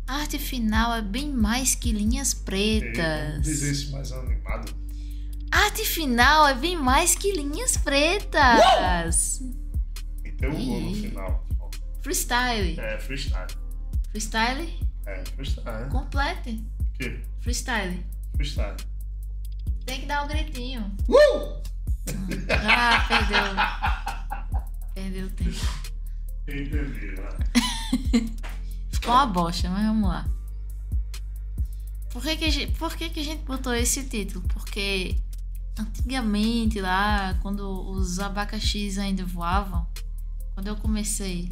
A arte final é bem mais que linhas Vamos dizer pretas. isso mais animado. A arte final é bem mais que linhas pretas. E tem um gol no Ih. final. Freestyle. É freestyle. Freestyle? É freestyle. Complete. O quê? Freestyle. Freestyle. Tem que dar um gritinho. Ah, perdeu. Perdeu o tempo. Entendi, né? Ficou uma bosta, mas vamos lá. Por que que a gente botou esse título? Porque antigamente lá, quando os abacaxis ainda voavam, quando eu comecei,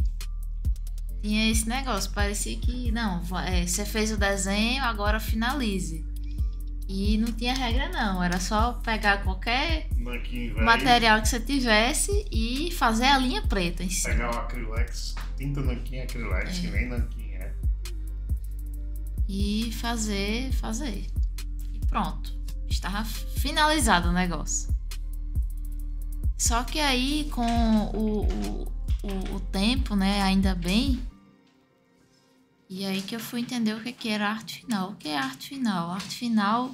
tinha esse negócio. Parecia que, não, você fez o desenho, agora finalize. E não tinha regra não, era só pegar qualquer Nanquim, velho. material que você tivesse e fazer a linha preta em cima. Pegar o acrylex, tinta nanquim acrylex, que nem nanquim é. E fazer. E pronto. Estava finalizado o negócio. Só que aí, com o tempo, né? Ainda bem. E aí que eu fui entender o que era arte final. O que é arte final? Arte final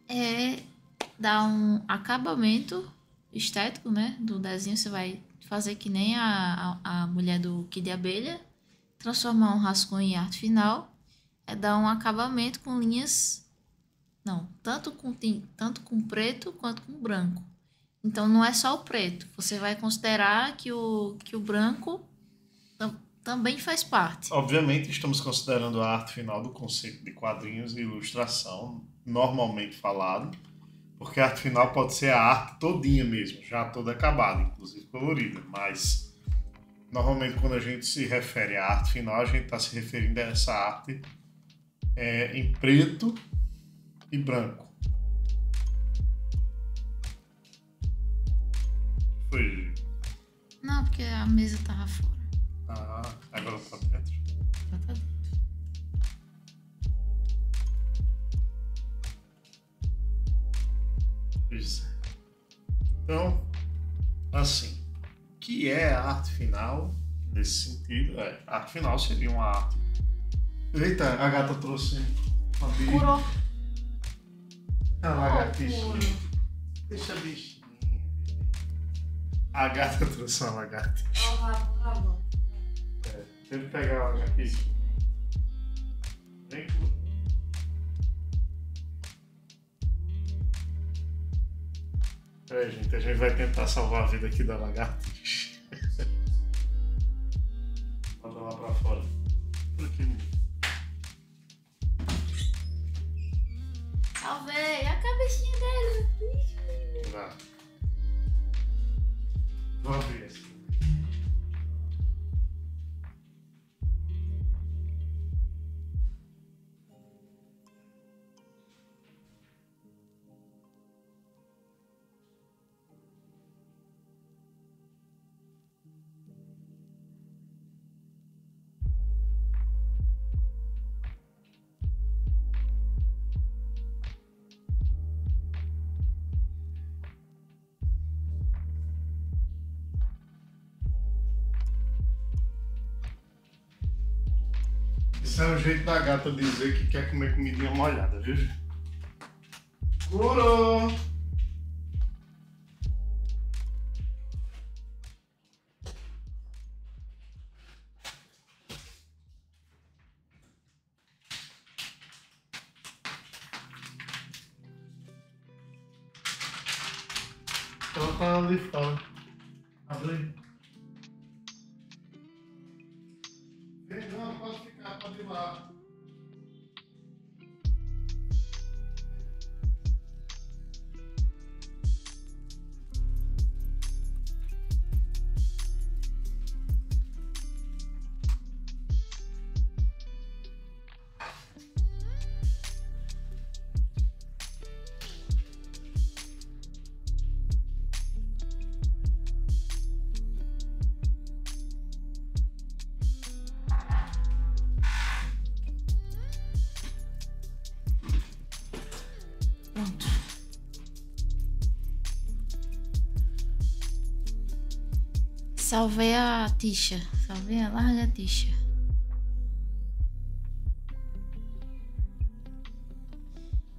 é dar um acabamento estético, né? Do desenho. Você vai fazer que nem a mulher do Kid Abelha. Transformar um rascunho em arte final é dar um acabamento com linhas, não, tanto com preto quanto com branco. Então não é só o preto, você vai considerar que o branco também faz parte. Obviamente, estamos considerando a arte final do conceito de quadrinhos e ilustração, normalmente falado, porque a arte final pode ser a arte todinha mesmo, já toda acabada, inclusive colorida, mas normalmente quando a gente se refere à arte final, a gente está se referindo a essa arte em preto e branco. Foi. Não, porque a mesa tava fora. Ah, agora tá dentro. Já tá dentro. Pois é. Então, assim, o que é a arte final nesse sentido? A arte final seria uma arte. Eita, a gata trouxe uma birra. Curou. A lagartixinha. Deixa a bichinha. A gata trouxe uma lagartixa. Ó, o rabo. Deixa eu pegar a lagartixa. Vem, Cura. Gente, a gente vai tentar salvar a vida aqui da lagartixa. Manda lá pra fora. Por aqui. Salvei a cabecinha dele. Vai. Vou abrir essa. Esse é o jeito da gata dizer que quer comer comidinha molhada, viu? Curou! Ela tá ali fora. Abre aí. Vem, não, pode ficar, pode ir lá. Pronto. Salvei a tixa. Salvei a larga tixa.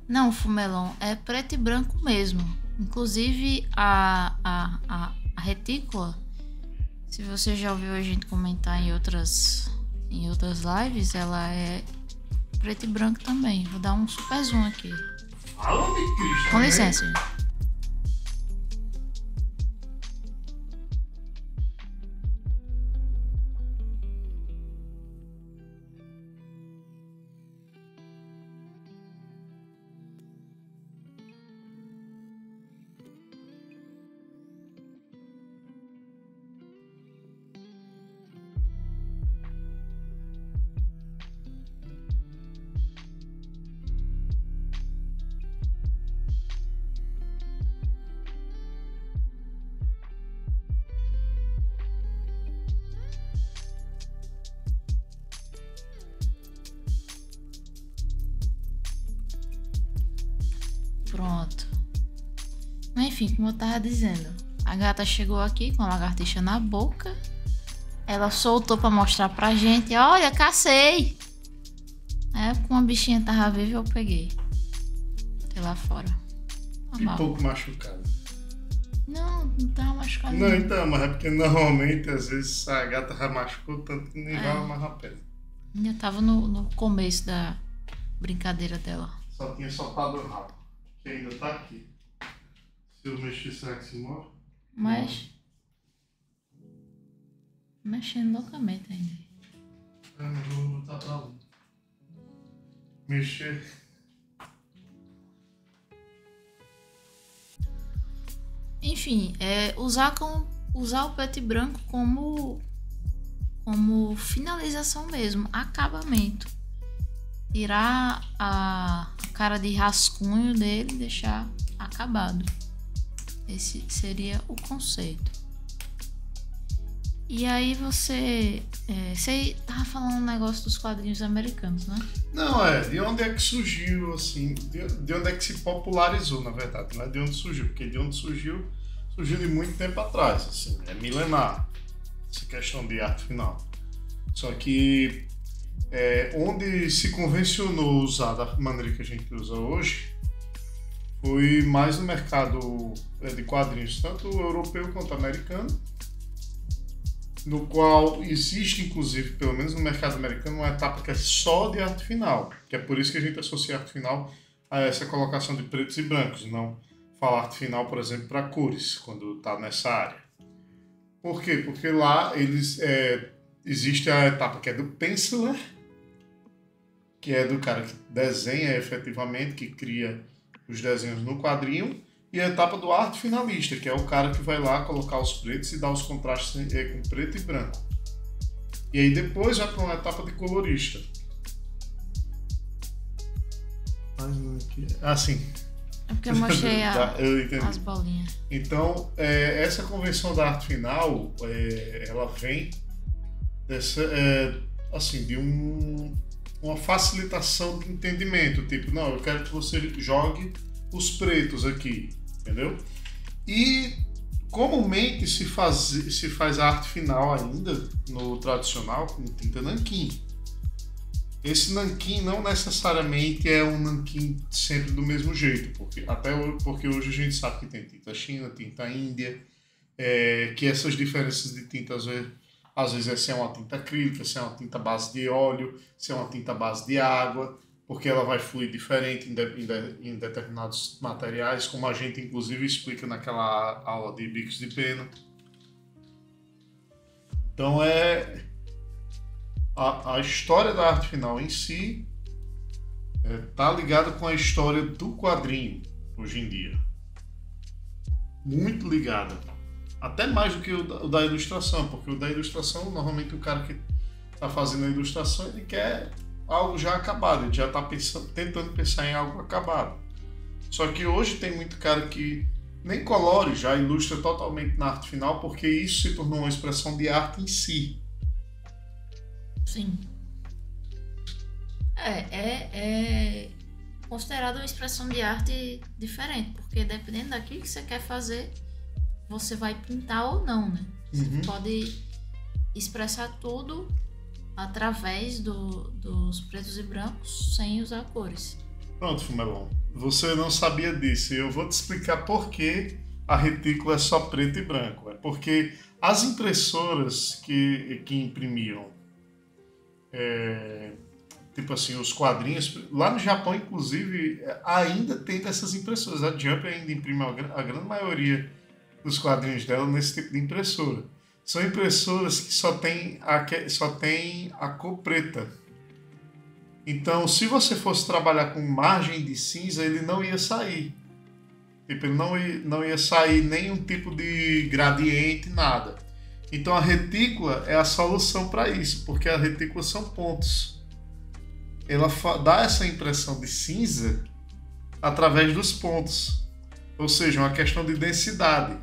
Não, Fumelon, é preto e branco mesmo. Inclusive a retícula, se você já ouviu a gente comentar em outras lives, ela é preto e branco também. Vou dar um super zoom aqui. Fala de Cristo, Com né? licença, gente. Pronto. Mas enfim, como eu tava dizendo, a gata chegou aqui com a lagartixa na boca. Ela soltou pra mostrar pra gente. Olha, cacei! Aí, como a bichinha tava viva, eu peguei. Botei lá fora. E Normal. pouco machucado. Não tava machucado. Não, então, mas é porque normalmente, às vezes, a gata já machucou tanto que nem vai amarrar a pedra. Ainda tava no começo da brincadeira dela. Só tinha soltado o rabo, que ainda tá aqui. Se eu mexer, será que se move? Mas. Mexendo loucamente ainda. Mas eu vou botar pra lá. Mexer. Enfim, usar o preto e branco como finalização mesmo, acabamento. Tirar a cara de rascunho dele e deixar acabado. Esse seria o conceito. E aí você tava falando um negócio dos quadrinhos americanos, né? Não, de onde é que surgiu, assim, de onde é que se popularizou, na verdade, não é de onde surgiu, porque de onde surgiu de muito tempo atrás, assim, é milenar, essa questão de arte final. Só que onde se convencionou usar da maneira que a gente usa hoje, foi mais no mercado de quadrinhos, tanto europeu quanto americano, no qual existe, inclusive, pelo menos no mercado americano, uma etapa que é só de arte final, que é por isso que a gente associa arte final a essa colocação de pretos e brancos, não falar arte final, por exemplo, para cores, quando está nessa área. Por quê? Porque lá existe a etapa que é do penciler, que é do cara que desenha efetivamente, que cria os desenhos no quadrinho, e a etapa do arte finalista, que é o cara que vai lá colocar os pretos e dar os contrastes com preto e branco. E aí depois vai para uma etapa de colorista. Sim. É porque eu mostrei Eu entendi. as bolinhas. Então, essa convenção da arte final, ela vem dessa, assim, de uma facilitação de entendimento. Tipo, não, eu quero que você jogue os pretos aqui, entendeu? E comumente se faz a arte final ainda no tradicional com tinta nanquim. Esse nanquim não necessariamente é um nanquim sempre do mesmo jeito, porque hoje a gente sabe que tem tinta China, tinta Índia, que essas diferenças de tinta às vezes se é uma tinta acrílica, se é uma tinta base de óleo, se é uma tinta base de água, porque ela vai fluir diferente em determinados materiais, como a gente inclusive explica naquela aula de bicos de pena. Então a história da arte final em si está ligada com a história do quadrinho hoje em dia. Muito ligada. Até mais do que o da ilustração, porque o da ilustração, normalmente o cara que está fazendo a ilustração, ele quer algo já acabado, ele já está tentando pensar em algo acabado. Só que hoje tem muito cara que nem colore, já ilustra totalmente na arte final, porque isso se tornou uma expressão de arte em si. Sim. É considerado uma expressão de arte diferente, porque dependendo daquilo que você quer fazer, você vai pintar ou não, né? Você pode expressar tudo através dos pretos e brancos sem usar cores. Pronto, Fumelon. Você não sabia disso. Eu vou te explicar por que a retícula é só preto e branco. É porque as impressoras que imprimiam, tipo assim, os quadrinhos, lá no Japão, inclusive, ainda tem dessas impressoras. A Jump ainda imprime a grande maioria dos quadrinhos dela nesse tipo de impressora. São impressoras que só tem a cor preta. Então, se você fosse trabalhar com margem de cinza, ele não ia sair. Tipo, ele não ia sair nenhum tipo de gradiente, nada. Então, a retícula é a solução para isso, porque a retícula são pontos. Ela dá essa impressão de cinza através dos pontos. Ou seja, uma questão de densidade.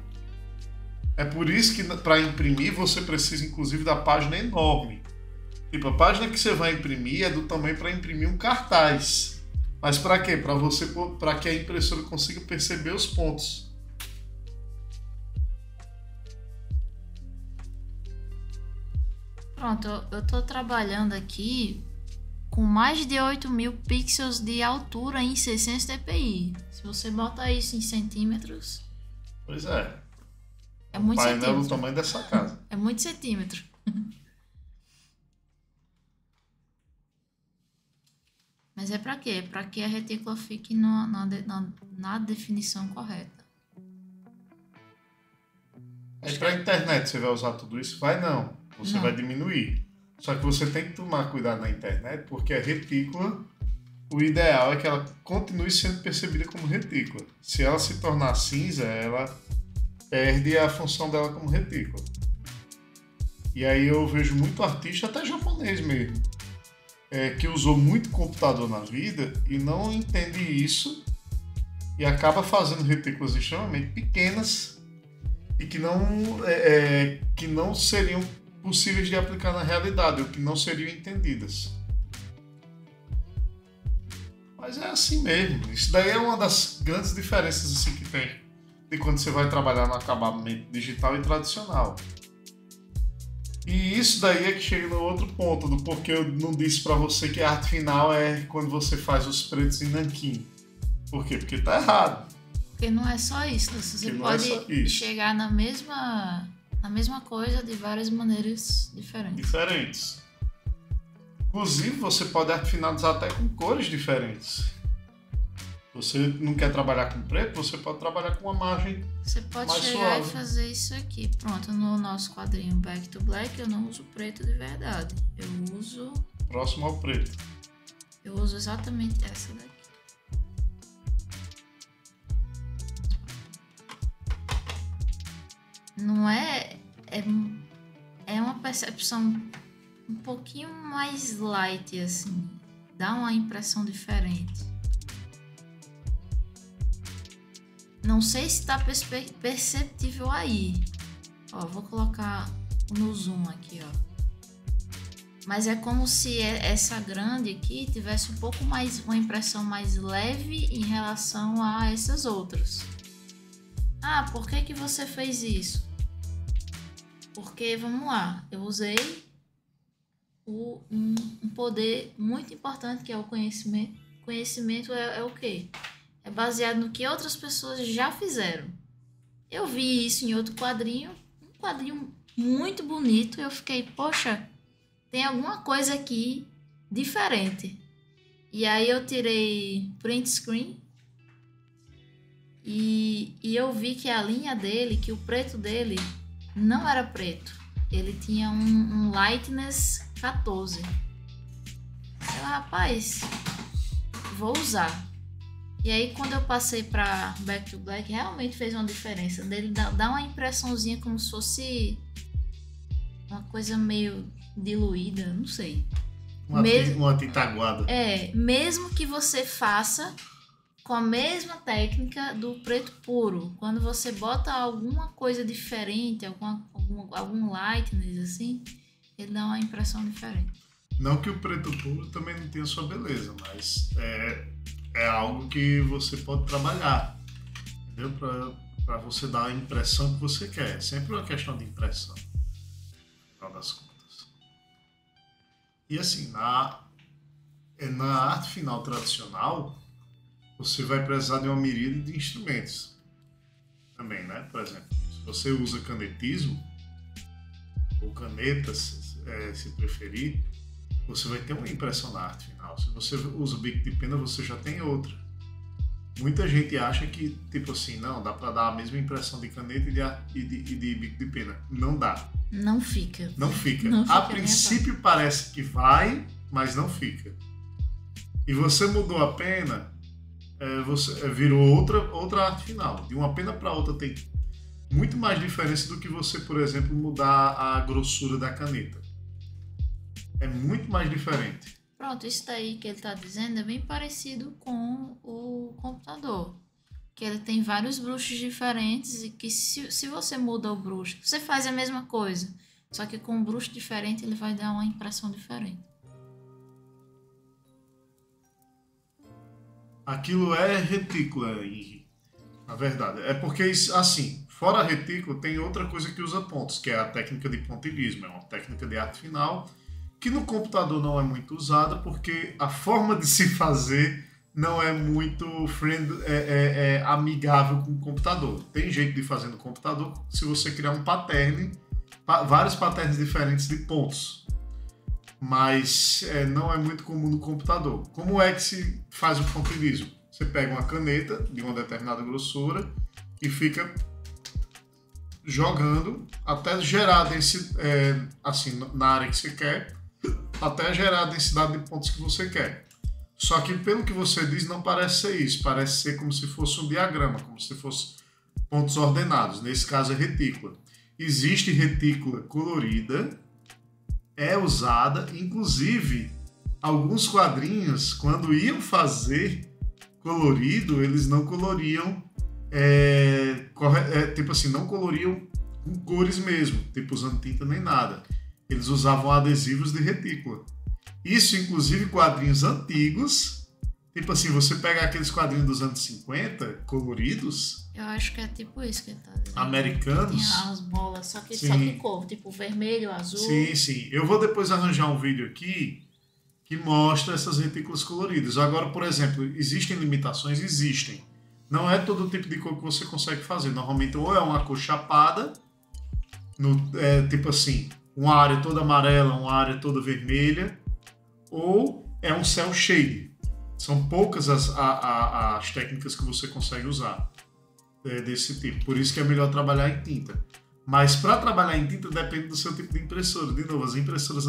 É por isso que para imprimir você precisa inclusive da página enorme. Tipo, a página que você vai imprimir é do tamanho para imprimir um cartaz. Mas para quê? Para que a impressora consiga perceber os pontos. Pronto, eu tô trabalhando aqui com mais de 8.000 pixels de altura em 600 dpi. Se você botar isso em centímetros... Pois é. É muito centímetro. O painel centímetro. do tamanho dessa casa. É muito centímetro. Mas é pra quê? É pra que a retícula fique na definição correta. Aí pra internet você vai usar tudo isso? Vai não. Você Não. vai diminuir. Só que você tem que tomar cuidado na internet, porque a retícula, o ideal é que ela continue sendo percebida como retícula. Se ela se tornar cinza, ela perde a função dela como retícula. E aí eu vejo muito artista, até japonês mesmo, que usou muito computador na vida e não entende isso e acaba fazendo retículas extremamente pequenas e que não seriam possíveis de aplicar na realidade, ou que não seriam entendidas. Mas é assim mesmo. Isso daí é uma das grandes diferenças assim, que tem de quando você vai trabalhar no acabamento digital e tradicional. E isso daí é que chega no outro ponto, do porquê eu não disse para você que a arte final é quando você faz os pretos em nanquim. Por quê? Porque tá errado. Porque não é só isso. Você pode chegar na mesma coisa de várias maneiras diferentes. Inclusive, você pode arte finalizar até com cores diferentes. Você não quer trabalhar com preto, você pode trabalhar com uma margem mais suave. Você pode chegar e fazer isso aqui. Pronto, no nosso quadrinho Back to Black eu não uso preto de verdade. Eu uso... próximo ao preto. Eu uso exatamente essa daqui. Não é... É uma percepção um pouquinho mais light, assim. Dá uma impressão diferente. Não sei se está perceptível aí. Ó, vou colocar no zoom aqui, ó. Mas é como se essa grande aqui tivesse um pouco mais, uma impressão mais leve em relação a essas outras. Ah, por que você fez isso? Porque, vamos lá, eu usei um poder muito importante que é o conhecimento. Conhecimento é o quê? É baseado no que outras pessoas já fizeram. Eu vi isso em outro quadrinho, um quadrinho muito bonito, e eu fiquei, poxa, tem alguma coisa aqui diferente. E aí eu tirei print screen e eu vi que a linha dele, que o preto dele não era preto. Ele tinha um lightness 14. Eu, rapaz, vou usar. E aí quando eu passei para Back to Black, realmente fez uma diferença. Dele dá uma impressãozinha como se fosse uma coisa meio diluída, não sei. Uma tinta aguada. Mesmo que você faça com a mesma técnica do preto puro. Quando você bota alguma coisa diferente, algum lightness assim, ele dá uma impressão diferente. Não que o preto puro também não tenha sua beleza, mas é algo que você pode trabalhar, entendeu? Para você dar a impressão que você quer. É sempre uma questão de impressão, no final das contas. E assim, na arte final tradicional, você vai precisar de uma miríade de instrumentos também, né? Por exemplo, se você usa canetismo, ou canetas, se preferir, você vai ter uma impressão na arte final. Se você usa bico de pena, você já tem outra. Muita gente acha que, tipo assim, não, dá para dar a mesma impressão de caneta e de bico de pena. Não dá. Não fica. Não fica. Não fica A princípio parece que vai, mas não fica. E você mudou a pena, você virou outra arte final. De uma pena para outra tem muito mais diferença do que você, por exemplo, mudar a grossura da caneta. É muito mais diferente. Pronto, isso daí que ele está dizendo é bem parecido com o computador. Que ele tem vários bruxos diferentes e que se você muda o bruxo, você faz a mesma coisa, só que com um bruxo diferente ele vai dar uma impressão diferente. Aquilo é retícula, Henri. Na verdade. É porque, assim, fora retícula, tem outra coisa que usa pontos, que é a técnica de pontilhismo. É uma técnica de arte final que no computador não é muito usada porque a forma de se fazer não é muito amigável com o computador. Tem jeito de fazer no computador se você criar um pattern, vários patterns diferentes de pontos. Mas não é muito comum no computador. Como é que se faz o pontilhismo? Você pega uma caneta de uma determinada grossura e fica jogando até gerar assim, na área que você quer, até gerar a densidade de pontos que você quer. Só que pelo que você diz, não parece ser isso. Parece ser como se fosse um diagrama, como se fosse pontos ordenados. Nesse caso é retícula. Existe retícula colorida, é usada, inclusive alguns quadrinhos, quando iam fazer colorido, eles não coloriam, tipo assim, não coloriam com cores mesmo, tipo usando tinta nem nada. Eles usavam adesivos de retícula. Isso, inclusive, quadrinhos antigos, tipo assim, você pega aqueles quadrinhos dos anos 50, coloridos. Eu acho que é tipo isso que ele tá dizendo. Americanos. Tem as bolas, só que cor, tipo vermelho, azul. Sim, sim. Eu vou depois arranjar um vídeo aqui que mostra essas retículas coloridas. Agora, por exemplo, existem limitações? Existem. Não é todo tipo de cor que você consegue fazer. Normalmente, ou é uma cor chapada, tipo assim, uma área toda amarela, uma área toda vermelha, ou é um cel shade. São poucas as técnicas que você consegue usar desse tipo. Por isso que é melhor trabalhar em tinta. Mas para trabalhar em tinta depende do seu tipo de impressora. De novo, as impressoras...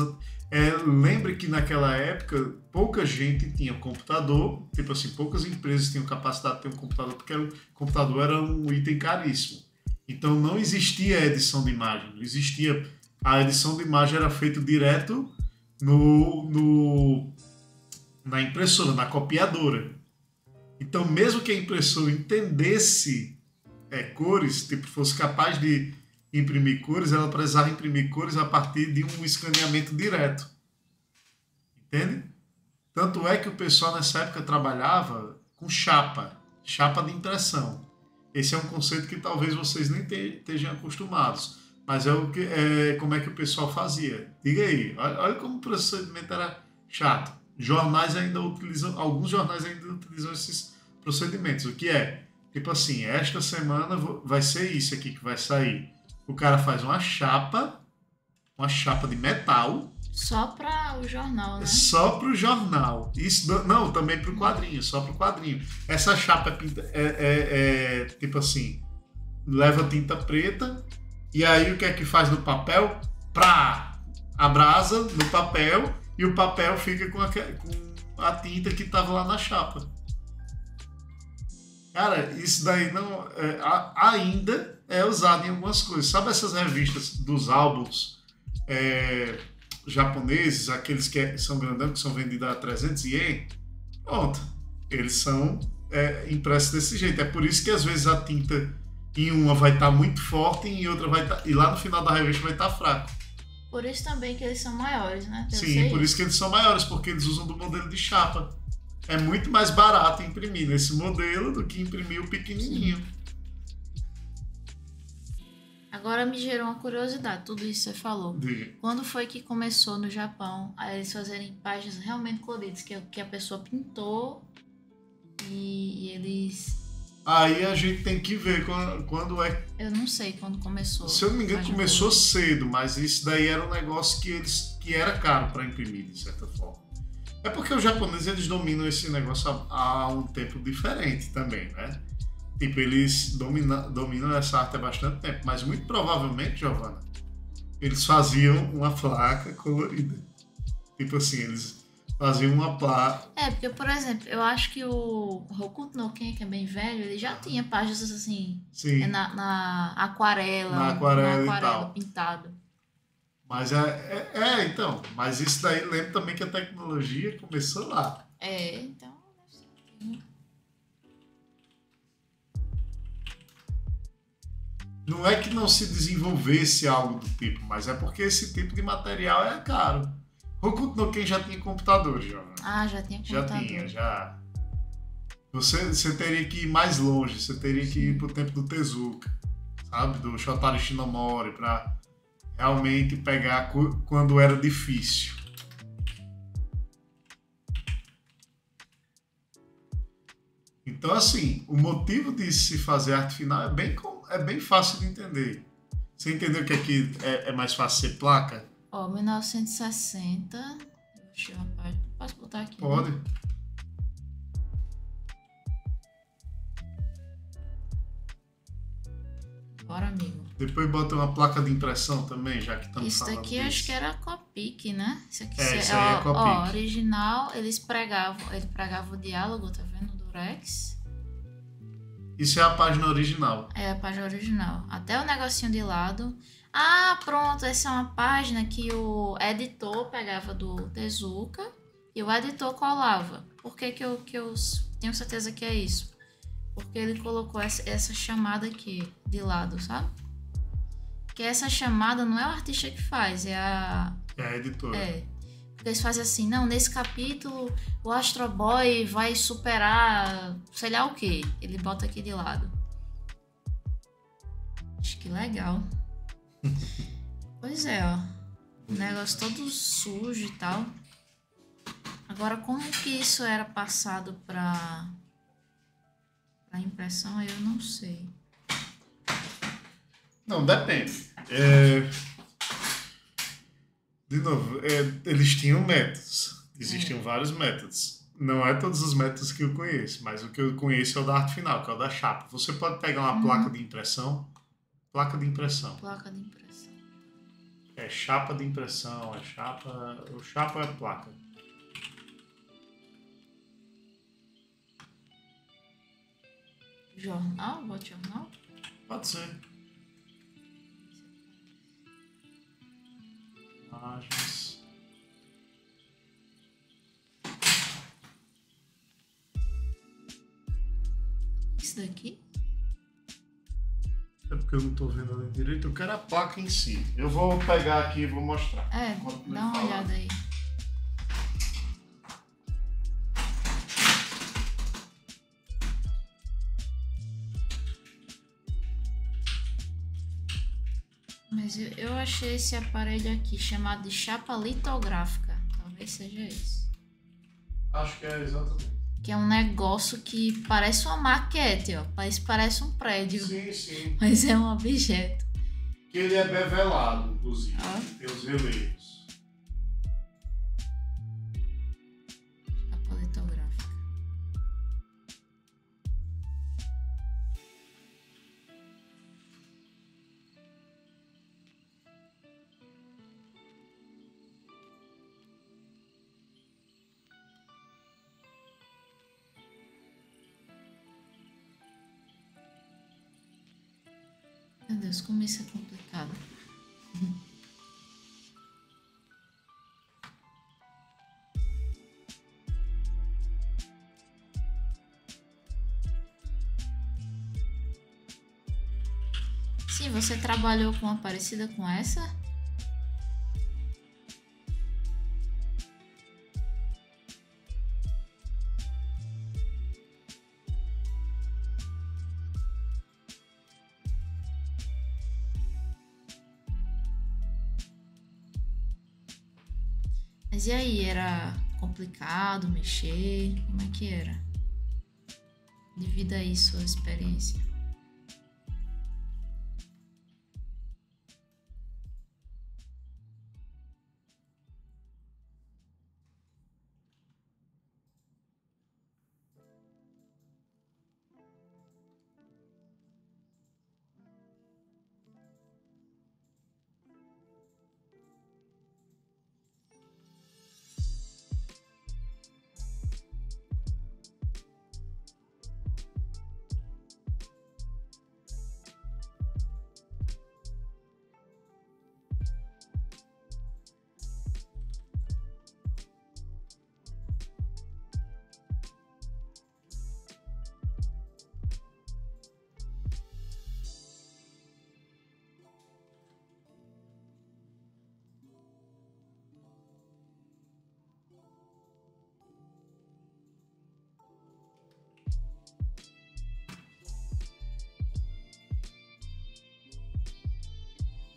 lembre que naquela época pouca gente tinha computador. Tipo assim, poucas empresas tinham capacidade de ter um computador, porque o computador era um item caríssimo. Então não existia edição de imagem. Não existia... A edição de imagem era feita direto na impressora, na copiadora. Então, mesmo que a impressora entendesse cores, tipo, fosse capaz de imprimir cores, ela precisava imprimir cores a partir de um escaneamento direto. Entende? Tanto é que o pessoal nessa época trabalhava com chapa de impressão. Esse é um conceito que talvez vocês nem estejam acostumados. Mas como é que o pessoal fazia. Diga aí, olha como o procedimento era chato. Alguns jornais ainda utilizam esses procedimentos. O que é? Tipo assim, esta semana vai ser isso aqui que vai sair. O cara faz uma chapa de metal. Só para o jornal, né? Só para o jornal. Não, também para o quadrinho, só para o quadrinho. Essa chapa tipo assim, leva tinta preta. E aí o que é que faz no papel? Abrasa no papel e o papel fica com a tinta que estava lá na chapa. Cara, isso daí não ainda é usado em algumas coisas. Sabe essas revistas dos álbuns japoneses, aqueles que são grandão, que são vendidos a 300 ien? Pronto. Eles são impressos desse jeito. É por isso que às vezes a tinta em uma vai estar muito forte e em outra vai estar... E lá no final da revista vai estar fraco. Por isso também que eles são maiores, né? Sim, por isso que eles são maiores, porque eles usam do modelo de chapa. É muito mais barato imprimir nesse modelo do que imprimir o pequenininho. Sim. Agora me gerou uma curiosidade, tudo isso que você falou. Diga. Quando foi que começou no Japão a eles fazerem páginas realmente coloridas, que a pessoa pintou E eles... Aí a gente tem que ver quando é. Eu não sei quando começou. Se eu não me engano, Página começou colorida. cedo, mas isso daí era um negócio que era caro para imprimir, de certa forma. É porque os japoneses eles dominam esse negócio há um tempo diferente também, né? Tipo, eles dominam essa arte há bastante tempo, mas muito provavelmente, Giovanna, eles faziam uma placa colorida. Tipo assim, eles faziam uma placa. Porque, por exemplo, eu acho que o Hokuto no Ken, que é bem velho, ele já tinha páginas assim, Sim, na aquarela, na na aquarela e aquarela tal. pintado. Mas então. Mas isso daí lembra também que a tecnologia começou lá. Então, deve ser. Não é que não se desenvolvesse algo do tipo, mas é porque esse tipo de material é caro. Hokuto no Ken já tinha computador, já. Já tinha Já computador. tinha, já. Você teria que ir mais longe, você teria que ir pro tempo do Tezuka, sabe? Do Shotaro Shinomori, pra realmente pegar quando era difícil. Então, assim, o motivo de se fazer arte final é bem fácil de entender. Você entendeu que aqui é mais fácil ser placa? 1960. Deixa eu ver a página. Posso botar aqui? Pode. Né? Bora, amigo. Depois bota uma placa de impressão também, já que estamos Isso falando daqui disso. acho que era Copic, né? Isso aqui Isso aí é Copic. Original, ele pregava o diálogo, tá vendo? Do Rex. Isso é a página original. É a página original. Até o negocinho de lado. Pronto, essa é uma página que o editor pegava do Tezuka e o editor colava. Por que eu tenho certeza que é isso? Porque ele colocou essa chamada aqui de lado, sabe? Que essa chamada não é o artista que faz, é a... É a editora. Porque eles fazem assim, não, nesse capítulo o Astro Boy vai superar sei lá o que. Ele bota aqui de lado. Acho que legal. Pois é, ó. O negócio todo sujo e tal. Agora, como que isso era passado pra impressão, eu não sei. Não, depende. De novo, eles tinham métodos. Existiam vários métodos. Não é todos os métodos que eu conheço, mas o que eu conheço é o da arte final, que é o da chapa. Você pode pegar uma placa de impressão. Placa de impressão. Placa de impressão. É chapa de impressão, é chapa. O chapa é placa. Jornal? Bote jornal? Pode ser. Imagens. Isso daqui? É porque eu não estou vendo ali direito. Eu quero a placa em si. Eu vou pegar aqui e vou mostrar. Dá uma olhada aí. Mas eu achei esse aparelho aqui chamado de chapa litográfica. Talvez seja esse. Acho que é exatamente. Que é um negócio que parece uma maquete, ó. Parece um prédio. Sim, sim. Mas é um objeto. Que ele é bevelado, inclusive. Tem os relevos. Chapa litográfica. Meu Deus, como isso é complicado. Sim, você trabalhou com uma parecida com essa? Mas e aí, era complicado mexer? Como é que era? Divida aí sua experiência.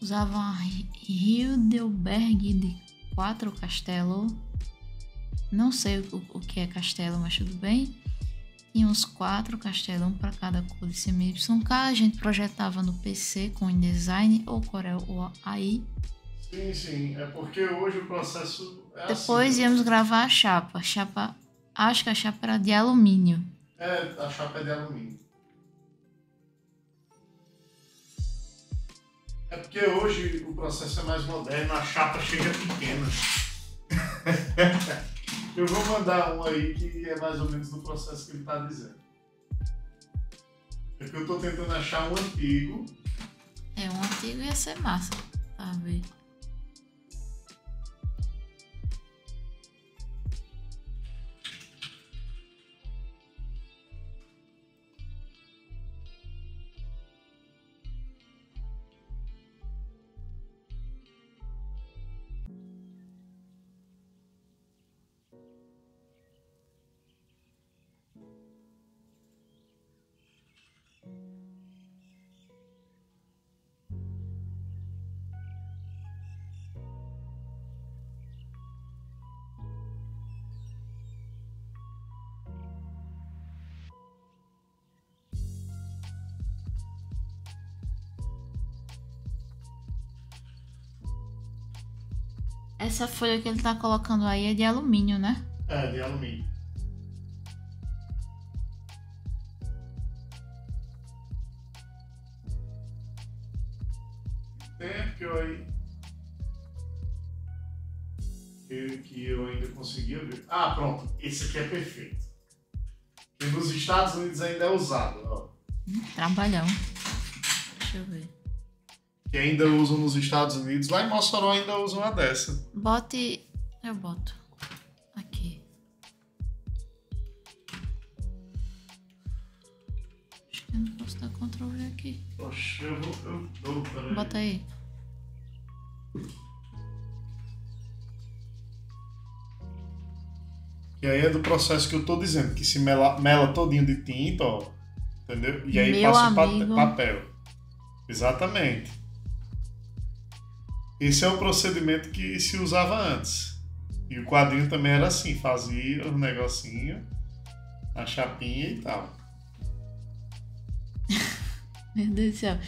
Usava uma Hildeberg de 4 castelo. Não sei o que é castelo, mas tudo bem. Tinha uns 4 castelos, um para cada cor de CMYK. A gente projetava no PC com InDesign ou Corel ou AI. Sim. É porque hoje o processo é Depois assim. íamos gravar a chapa. Acho que a chapa era de alumínio. A chapa é de alumínio. É porque hoje o processo é mais moderno, a chapa chega pequena. Eu vou mandar um aí que é mais ou menos do processo que ele está dizendo. É que eu estou tentando achar um antigo. Um antigo ia ser massa. Pra ver. Essa folha que ele tá colocando aí é de alumínio, né? É, de alumínio. Tempo que eu ainda conseguia ver. Ah, pronto. Esse aqui é perfeito. E nos Estados Unidos ainda é usado, ó. Trabalhão. Deixa eu ver. Que ainda usam nos Estados Unidos. Lá em Mossoró ainda usam uma dessa. Bote. Eu boto. Aqui. Acho que eu não posso dar Ctrl V aqui. Poxa, eu dou, peraí. Bota aí. E aí é do processo que eu tô dizendo, que se mela todinho de tinta, ó, entendeu? E aí Meu passa o amigo. papel. Exatamente. Esse é o procedimento que se usava antes. E o quadrinho também era assim, fazia o negocinho, a chapinha e tal. Meu Deus do céu.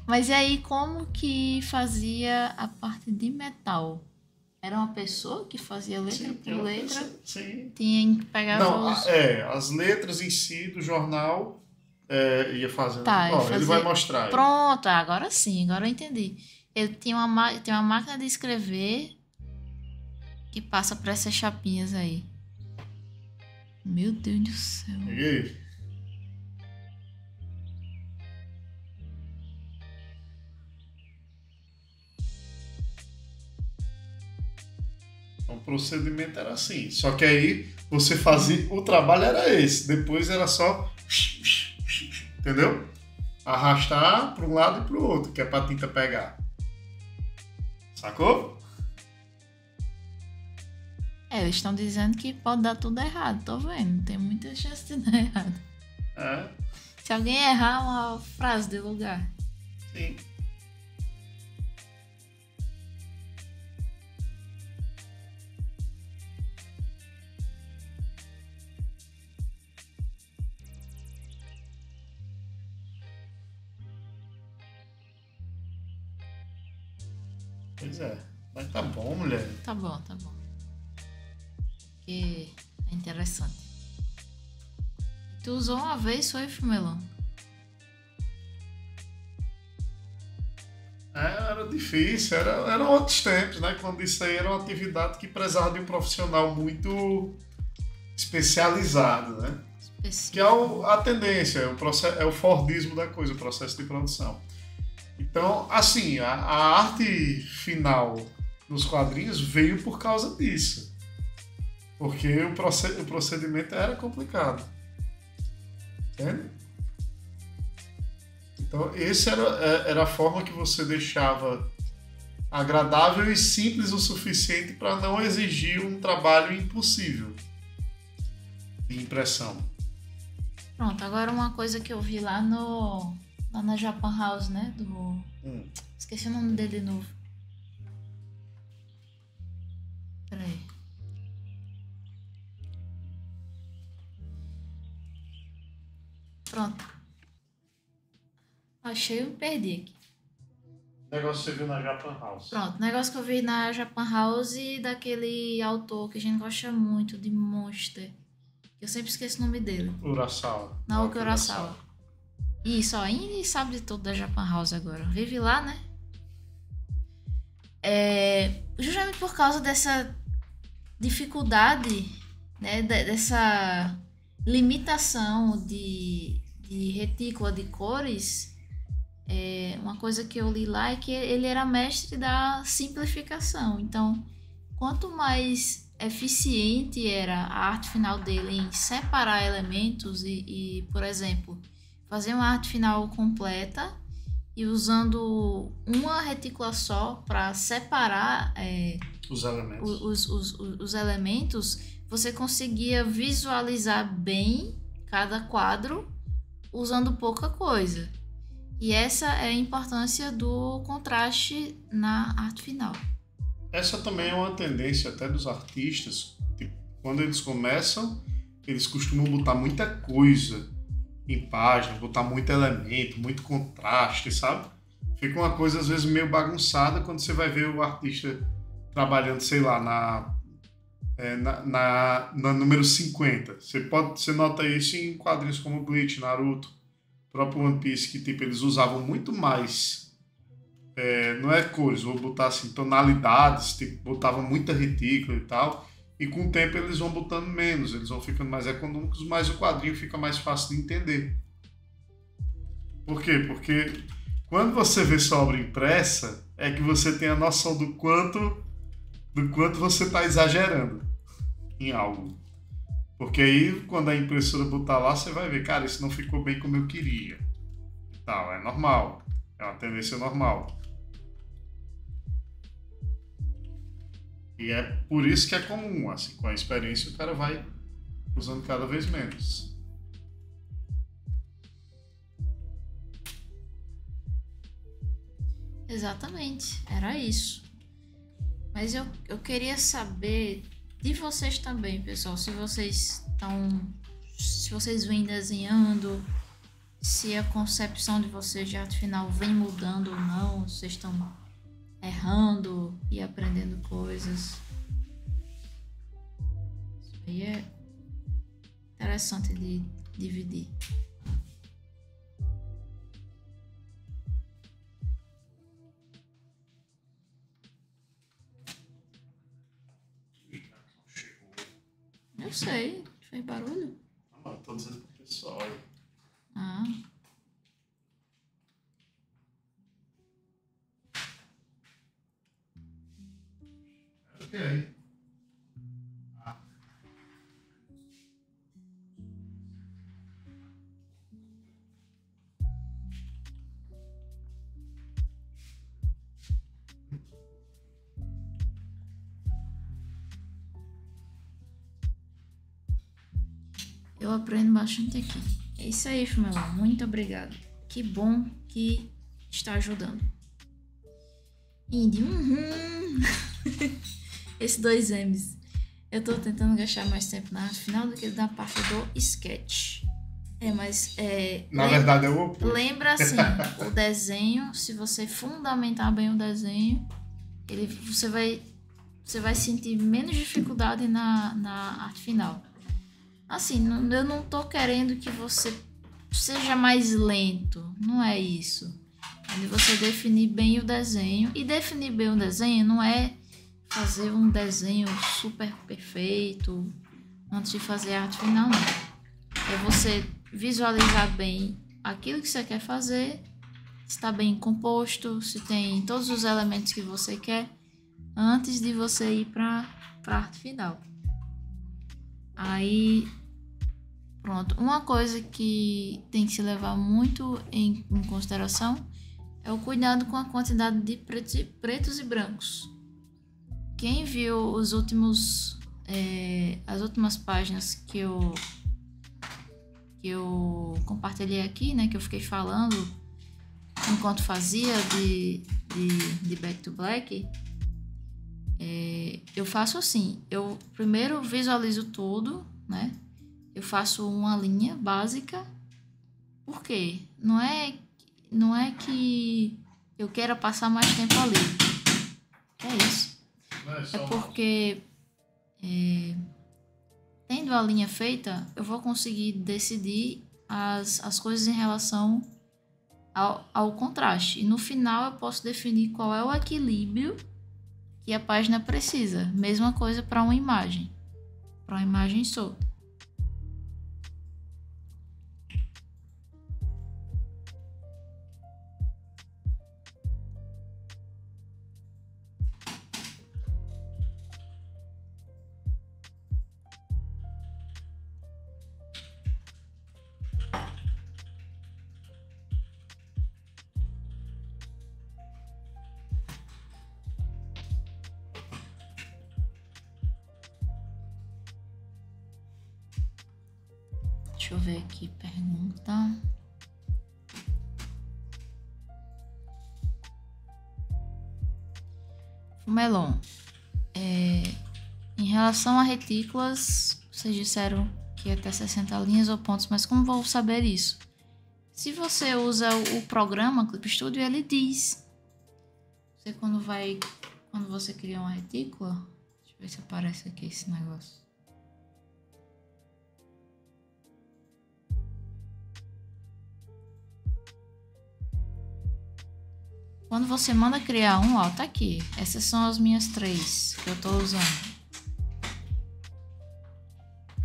Mas e aí, como que fazia a parte de metal? Era uma pessoa que fazia letra por letra? Sim. Tinha que pegar os... As letras em si do jornal ia fazendo. Tá, Ó, ele vai mostrar aí. Pronto, agora sim, agora eu entendi. Eu tinha uma máquina de escrever que passa por essas chapinhas aí. Meu Deus do céu. Peguei. O procedimento era assim. Só que aí você fazia. O trabalho era esse. Depois era só. Entendeu? Arrastar para um lado e para o outro, que é para a tinta pegar. Sacou? Eles estão dizendo que pode dar tudo errado, tô vendo. Tem muita chance de dar errado. É. Se alguém errar uma frase de lugar. Sim. Pois é. Mas tá bom, mulher. Tá bom, tá bom. Porque é interessante. Tu usou uma vez, foi, Fumelão? Era difícil, eram outros tempos, né? Quando isso aí era uma atividade que precisava de um profissional muito especializado, né? Que é a tendência, é o Fordismo da coisa, o processo de produção. Então, assim, a arte final nos quadrinhos veio por causa disso. Porque o procedimento era complicado. Entende? Então, essa era a forma que você deixava agradável e simples o suficiente para não exigir um trabalho impossível de impressão. Pronto, agora uma coisa que eu vi lá na Japan House, né? Esqueci o nome dele de novo. Peraí. Pronto. Achei e perdi aqui. O negócio que você viu na Japan House. Pronto, negócio que eu vi na Japan House e daquele autor que a gente gosta muito, de Monster. Eu sempre esqueço o nome dele. Urasawa. Naoki Urasawa. Isso, ó, ainda sabe de tudo da Japan House agora. Vive lá, né? Justamente por causa dessa dificuldade, né? Dessa limitação de retícula de cores. Uma coisa que eu li lá é que ele era mestre da simplificação. Então, quanto mais eficiente era a arte final dele em separar elementos e, por exemplo, fazer uma arte final completa e usando uma retícula só para separar os elementos, você conseguia visualizar bem cada quadro usando pouca coisa. E essa é a importância do contraste na arte final. Essa também é uma tendência até dos artistas. Tipo, quando eles começam, eles costumam botar muita coisa em página, botar muito elemento, muito contraste, sabe? Fica uma coisa às vezes meio bagunçada quando você vai ver o artista trabalhando, sei lá, na número 50. Você nota isso em quadrinhos como Bleach, Naruto, próprio One Piece, que tipo, eles usavam muito mais, não é cores, vou botar assim, tonalidades, tipo, botavam muita retícula e tal, e com o tempo eles vão botando menos, eles vão ficando mais econômicos, mas o quadrinho fica mais fácil de entender. Por quê? Porque quando você vê sua obra impressa, é que você tem a noção do quanto você está exagerando em algo. Porque aí, quando a impressora botar lá, você vai ver, cara, isso não ficou bem como eu queria. E tal, é normal. É uma tendência normal. E é por isso que é comum, assim, com a experiência o cara vai usando cada vez menos. Exatamente, era isso. Mas eu queria saber de vocês também, pessoal, se vocês vêm desenhando, se a concepção de vocês de arte final vem mudando ou não, vocês estão errando e aprendendo coisas. Isso aí é interessante de dividir. Eu sei, fez barulho? Não, eu tô dizendo pro pessoal. Ah. Ok. Eu aprendo bastante aqui. É isso aí, Fumelão. Muito obrigado. Que bom que está ajudando. Indy, Esses 2 M's. Eu tô tentando gastar mais tempo na arte final do que na parte do sketch. Mas na verdade é o oposto. Lembra assim, o desenho, se você fundamentar bem o desenho, você vai sentir menos dificuldade na arte final. Assim, eu não tô querendo que você seja mais lento, não é isso. É de você definir bem o desenho. E definir bem o desenho não é fazer um desenho super perfeito antes de fazer a arte final, não. É você visualizar bem aquilo que você quer fazer, se está bem composto, se tem todos os elementos que você quer, antes de você ir para a arte final. Aí, pronto. Uma coisa que tem que se levar muito em consideração é o cuidado com a quantidade de pretos e brancos. Quem viu as últimas páginas que eu compartilhei aqui, né, que eu fiquei falando enquanto fazia de Back to Black, eu faço assim, eu primeiro visualizo tudo, né, eu faço uma linha básica. Por quê? Não é que eu queira passar mais tempo ali, é isso. É porque tendo a linha feita, eu vou conseguir decidir as coisas em relação ao contraste. E no final eu posso definir qual é o equilíbrio que a página precisa. Mesma coisa para uma imagem. Para uma imagem solta. Deixa eu ver aqui, pergunta. Fumelon, em relação a retículas, vocês disseram que até 60 linhas ou pontos, mas como vou saber isso? Se você usa o programa Clip Studio, ele diz. Quando você cria uma retícula, deixa eu ver se aparece aqui esse negócio. Quando você manda criar ó, tá aqui. Essas são as minhas 3 que eu tô usando.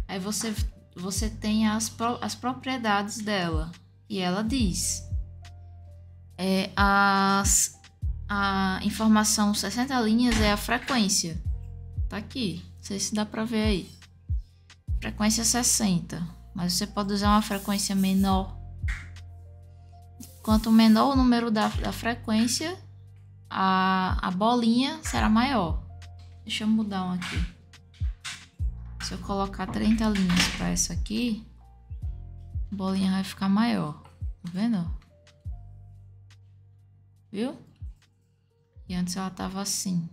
Aí você tem as propriedades dela. E ela diz. A informação 60 linhas é a frequência. Tá aqui. Não sei se dá pra ver aí. Frequência 60. Mas você pode usar uma frequência menor. Quanto menor o número da frequência, a bolinha será maior. Deixa eu mudar um aqui. Se eu colocar 30 linhas para essa aqui, a bolinha vai ficar maior. Tá vendo? Viu? E antes ela tava assim.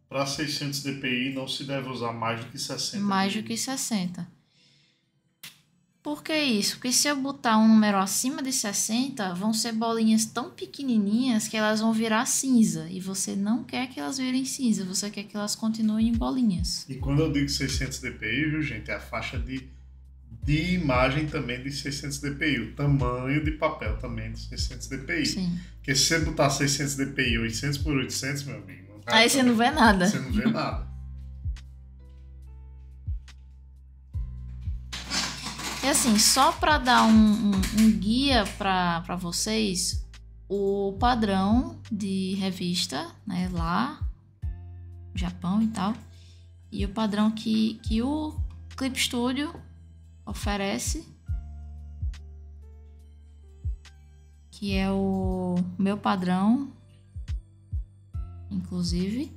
Para 600 dpi não se deve usar mais do que 60. Mais do que 60. Por que isso? Porque se eu botar um número acima de 60, vão ser bolinhas tão pequenininhas que elas vão virar cinza. E você não quer que elas virem cinza, você quer que elas continuem em bolinhas. E quando eu digo 600 dpi, viu, gente, é a faixa de imagem também de 600 dpi. O tamanho de papel também de 600 dpi. Sim. Porque se você botar 600 dpi 800 por 800, meu amigo... Aí você não vê nada. Você não vê nada. E assim, só para dar um guia para vocês, o padrão de revista, né, lá, Japão e tal, e o padrão que o Clip Studio oferece, que é o meu padrão, inclusive,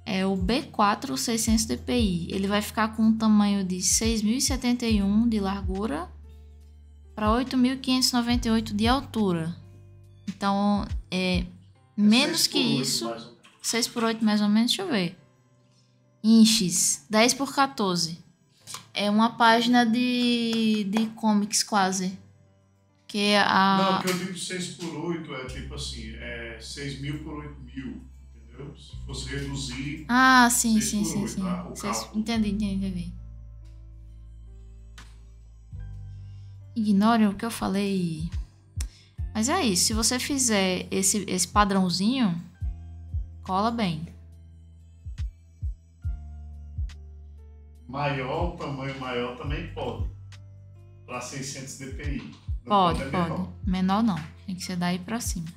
é o B4 600 dpi. Ele vai ficar com um tamanho de 6.071 de largura para 8.598 de altura. Então, menos que isso. 6 por 8 mais ou menos, deixa eu ver. Inches, 10 por 14. É uma página de comics quase. Que é Não, porque eu digo 6 por 8 é tipo assim, 6.000 por 8.000. entendeu? Se fosse reduzir Ah, sim, 6 sim, por sim, 8, sim. tá? O cálculo. Entendi. Ignore o que eu falei. Mas é isso. Se você fizer esse padrãozinho, cola bem. Maior, tamanho maior também pode. Para 600 dpi. Não Pode. pode é menor. Menor não. Tem que ser daí pra cima.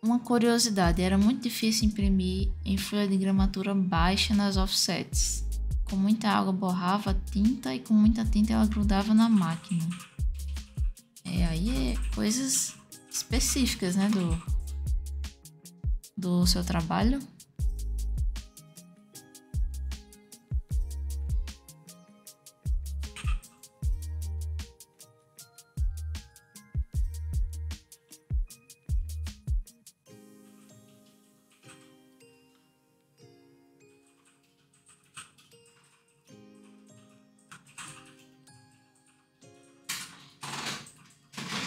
Uma curiosidade, era muito difícil imprimir em folha de gramatura baixa nas offsets. Com muita água borrava a tinta e com muita tinta ela grudava na máquina. Aí é coisas específicas, né, do seu trabalho.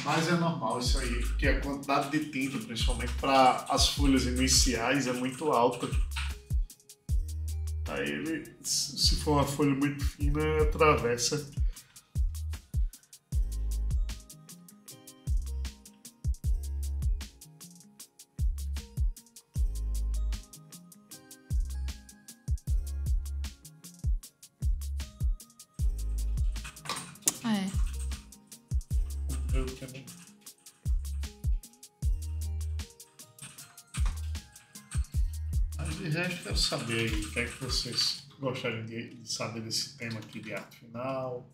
Mas é normal isso aí, porque a quantidade de tinta, principalmente para as folhas iniciais, é muito alta. Aí ele, se for uma folha muito fina, atravessa. Eu também. Mas de resto, quero saber aí o que é que vocês gostariam de saber desse tema aqui de arte final,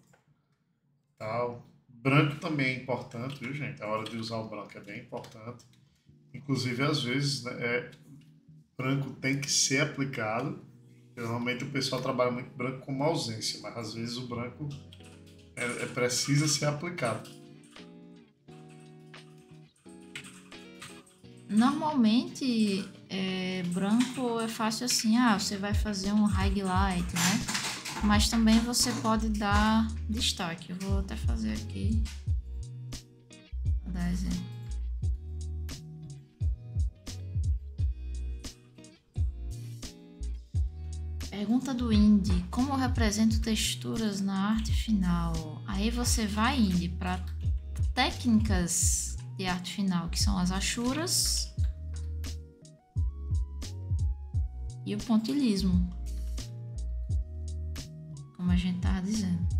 tal. Branco também é importante, viu, gente? A hora de usar o branco é bem importante. Inclusive, às vezes, né, branco tem que ser aplicado. Geralmente o pessoal trabalha muito branco como ausência, mas às vezes o branco precisa ser aplicado. Normalmente, branco é fácil assim, você vai fazer um highlight, né? Mas também você pode dar destaque. Eu vou até fazer aqui. Vou dar exemplo. Pergunta do Indy: como eu represento texturas na arte final? Aí você vai, Indy, para técnicas de arte final, que são as achuras e o pontilhismo, como a gente estava dizendo.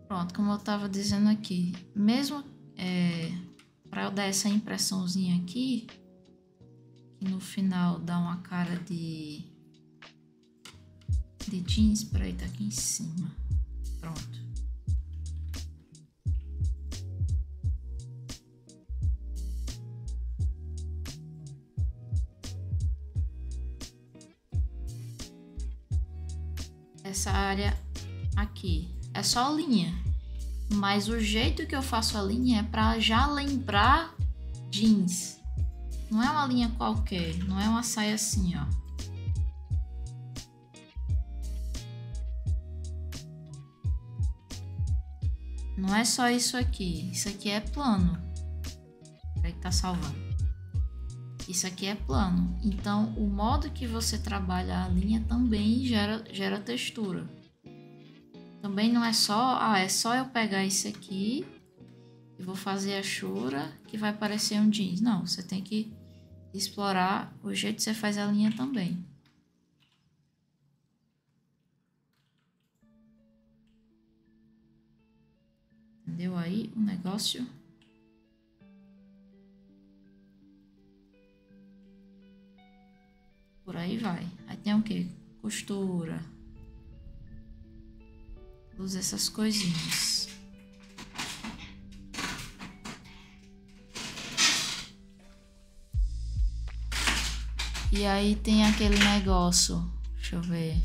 Pronto, como eu estava dizendo aqui, mesmo para eu dar essa impressãozinha aqui, que no final dá uma cara de jeans, para aí tá aqui em cima. Pronto. Essa área aqui é só linha, mas o jeito que eu faço a linha é para já lembrar jeans. Não é uma linha qualquer, não é uma saia assim, ó. Não é só isso aqui é plano. Peraí que tá salvando. que isso aqui é plano. Então, o modo que você trabalha a linha também gera textura. Também não é só, é só eu pegar isso aqui e vou fazer a chura que vai parecer um jeans. Não, você tem que explorar o jeito que você faz a linha também. Entendeu aí o negócio? Por aí vai. Aí tem o que? Costura. Usa essas coisinhas. E aí tem aquele negócio. Deixa eu ver.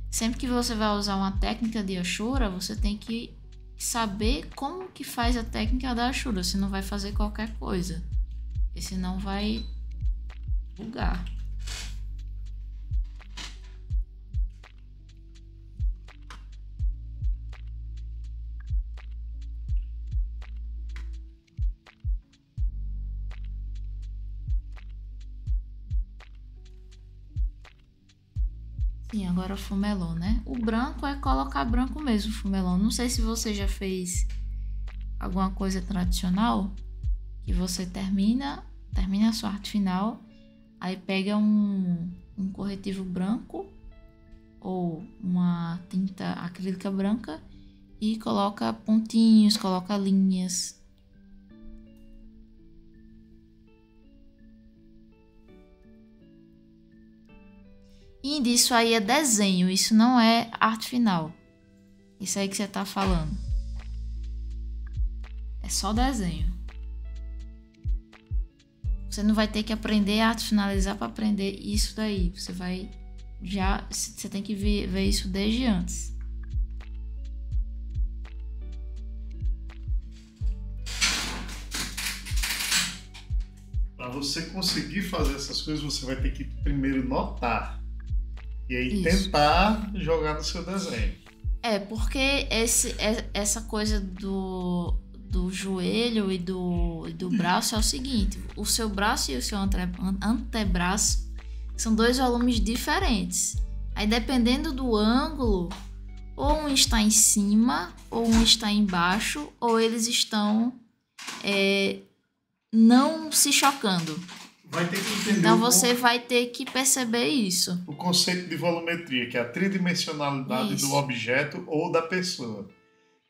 Sempre que você vai usar uma técnica de Ashura, você tem que saber como que faz a técnica da Ashura. Você não vai fazer qualquer coisa. Porque senão vai bugar. Sim, agora o fumelon, né? O branco é colocar branco mesmo, fumelon. Não sei se você já fez alguma coisa tradicional que você termina a sua arte final, aí pega um corretivo branco ou uma tinta acrílica branca e coloca pontinhos, coloca linhas. E disso aí é desenho, isso não é arte final. Isso aí que você tá falando. É só desenho. Você não vai ter que aprender a arte finalizar para aprender isso daí. Você tem que ver isso desde antes. Para você conseguir fazer essas coisas, você vai ter que primeiro notar. E aí tentar jogar no seu desenho. Porque essa coisa do joelho e do braço é o seguinte. O seu braço e o seu antebraço são dois volumes diferentes. Aí dependendo do ângulo, ou um está em cima, ou um está embaixo, ou eles estão não se chocando. Vai ter que entender então você vai ter que perceber isso. O conceito de volumetria, que é a tridimensionalidade do objeto ou da pessoa.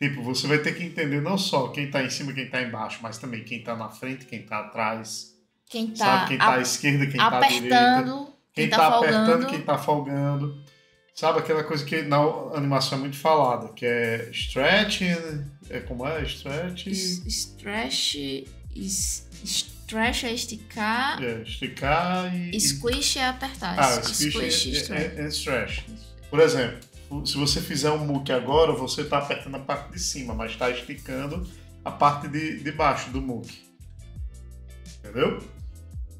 Tipo, você vai ter que entender não só quem está em cima e quem está embaixo, mas também quem está na frente, quem está atrás. Quem está à esquerda, quem está à direita. Quem está apertando, quem está folgando. Sabe aquela coisa que na animação é muito falada, que é stretching. Como é? Stretch é esticar. Esticar e... Squish é apertar. Squish e stretch. Por exemplo, se você fizer um muque agora, você está apertando a parte de cima, mas está esticando a parte de baixo do muque. Entendeu?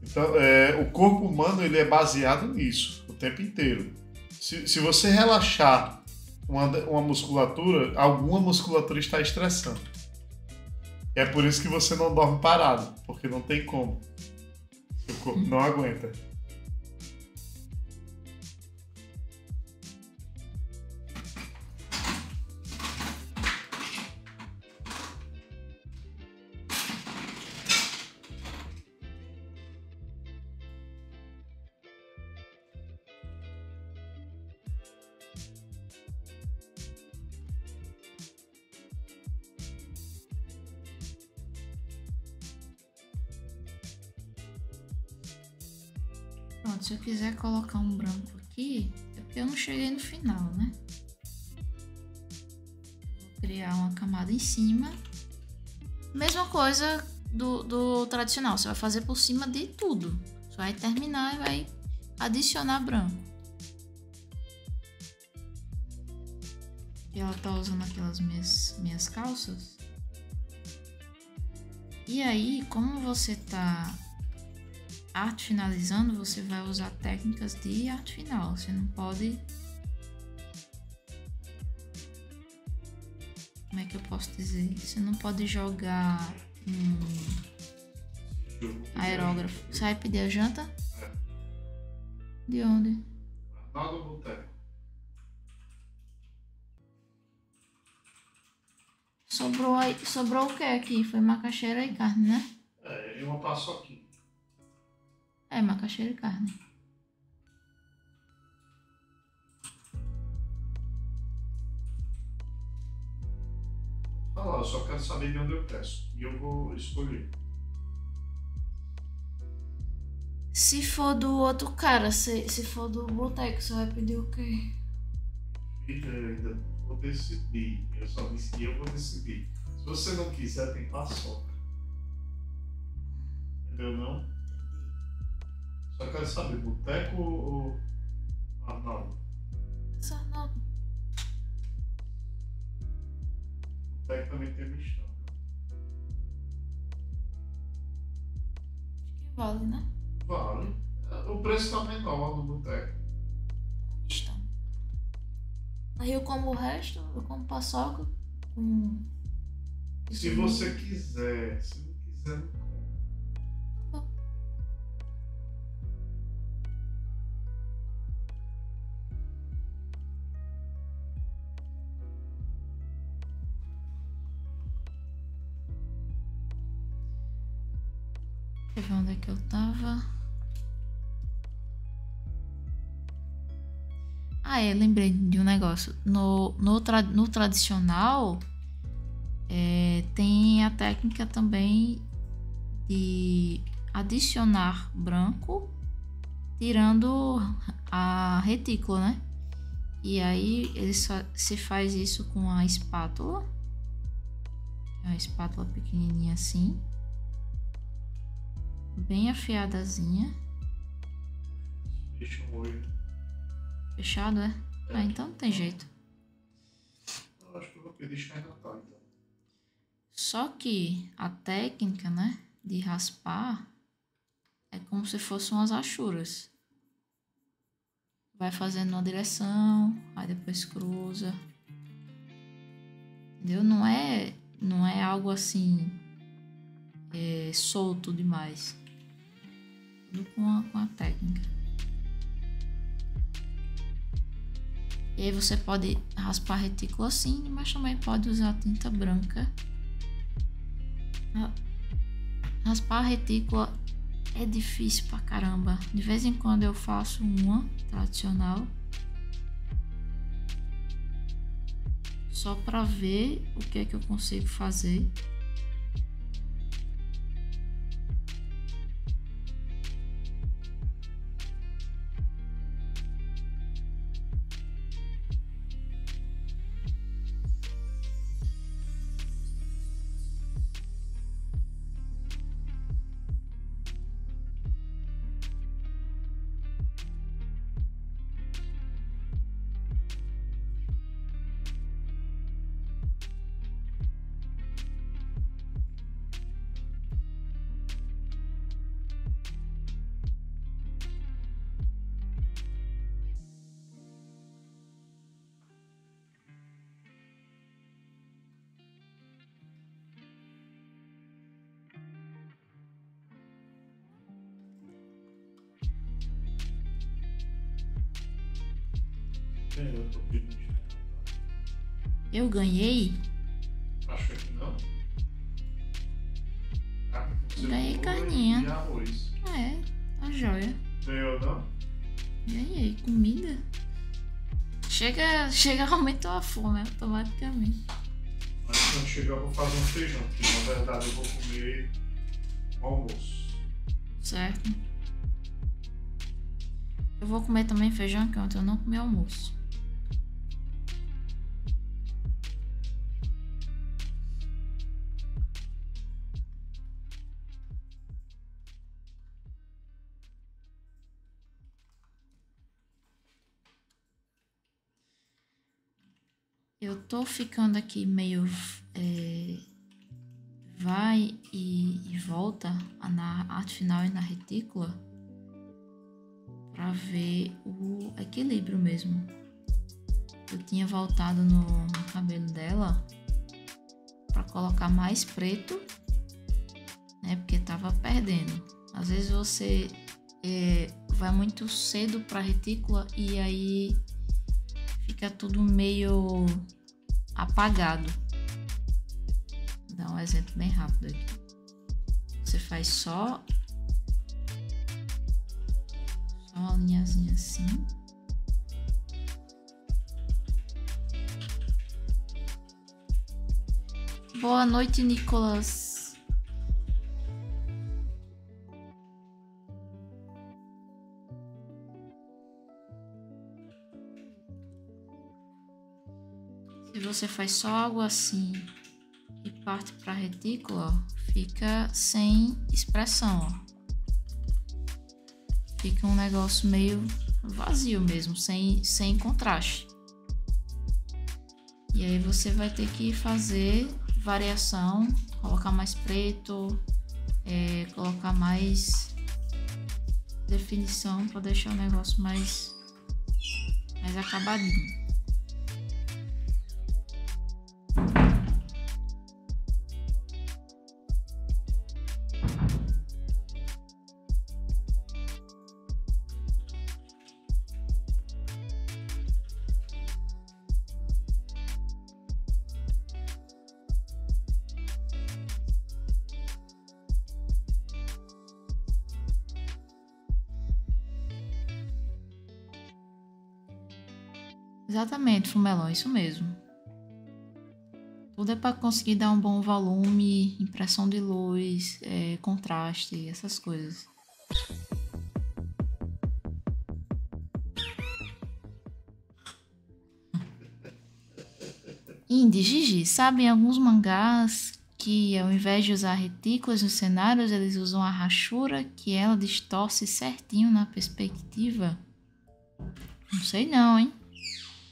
Então, o corpo humano ele é baseado nisso o tempo inteiro. Se você relaxar uma musculatura, alguma musculatura está estressando. E é por isso que você não dorme parado, porque não tem como. Seu corpo não aguenta. Pronto, se eu quiser colocar um branco aqui, é porque eu não cheguei no final, né? Vou criar uma camada em cima. Mesma coisa do tradicional, você vai fazer por cima de tudo. Você vai terminar e vai adicionar branco. E ela tá usando aquelas minhas calças. E aí, como você tá arte finalizando, você vai usar técnicas de arte final. Você não pode... Como é que eu posso dizer? Você não pode jogar Aerógrafo. Você vai pedir a janta? É. De onde? Nada do boteco. Sobrou o que aqui? Foi macaxeira e carne, né? É, e uma paçoquinha. É, macaxeira e carne. Fala, eu só quero saber de onde eu peço. E eu vou escolher. Se for do outro cara, se for do boteco, você vai pedir o quê? Filha, eu ainda vou decidir. Eu só disse que eu vou decidir. Se você não quiser, tem paçoca. Entendeu não? Só quero saber, boteco ou Arnaldo? Só não. Boteco também tem mistão. Acho que vale, né? Vale. O preço tá menor no boteco. Mistão. Aí eu como o resto, eu como paçoca com... Se você quiser. Se não quiser, não come. Tá bom. Deixa eu ver onde é que eu tava. Ah, eu lembrei de um negócio. No tradicional, tem a técnica também de adicionar branco, tirando a retícula, né? E aí se faz isso com a espátula. A espátula pequenininha assim. Bem afiadazinha. Fecha um olho. Fechado, é? Ah, então não tem jeito. Eu acho que eu vou pedir chá natal, então. Só que a técnica, né, de raspar é como se fossem umas achuras. Vai fazendo uma direção, aí depois cruza. Entendeu? Não é algo assim solto demais. Tudo com a técnica. E aí você pode raspar a retícula assim, mas também pode usar tinta branca. Raspar a retícula é difícil pra caramba. De vez em quando eu faço uma tradicional. Só pra ver o que é que eu consigo fazer. Eu tô pedindo chá natal. Eu ganhei. Acho que não. Carne com Ganhei cebola carninha. e arroz. Tá joia. Ganhou não? Ganhei comida. Chega aumentou a fome automaticamente. Mas quando chegar eu vou fazer um feijão, porque na verdade eu vou comer um almoço. Certo? Eu vou comer também feijão, que ontem eu não comi almoço. Eu tô ficando aqui meio vai e volta na arte final e na retícula para ver o equilíbrio mesmo. Eu tinha voltado no cabelo dela para colocar mais preto né? Porque tava perdendo. Às vezes você vai muito cedo para a retícula e aí fica tudo meio apagado. Vou dar um exemplo bem rápido aqui. Você faz só uma linhazinha assim. Boa noite, Nicolas. Se você faz só algo assim e parte para a retícula, ó, fica sem expressão, ó. Fica um negócio meio vazio mesmo, sem contraste. E aí você vai ter que fazer variação, colocar mais preto, colocar mais definição para deixar o negócio mais acabadinho. Exatamente, Fumelão, isso mesmo. Tudo é para conseguir dar um bom volume, impressão de luz, contraste, essas coisas. Indy, Gigi, sabem alguns mangás que ao invés de usar retículas nos cenários, eles usam a rachura que ela distorce certinho na perspectiva? Não sei não, hein?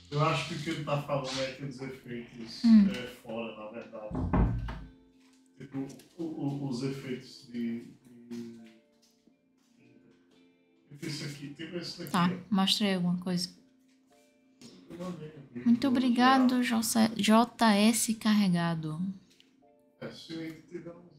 Eu acho que o que ele tá falando é aqueles efeitos fora, na verdade. Tipo, os efeitos de... Esse aqui, tipo esse daqui. Tá, mostrei alguma coisa. Muito obrigado, JS Carregado. Se o Indy tiver um...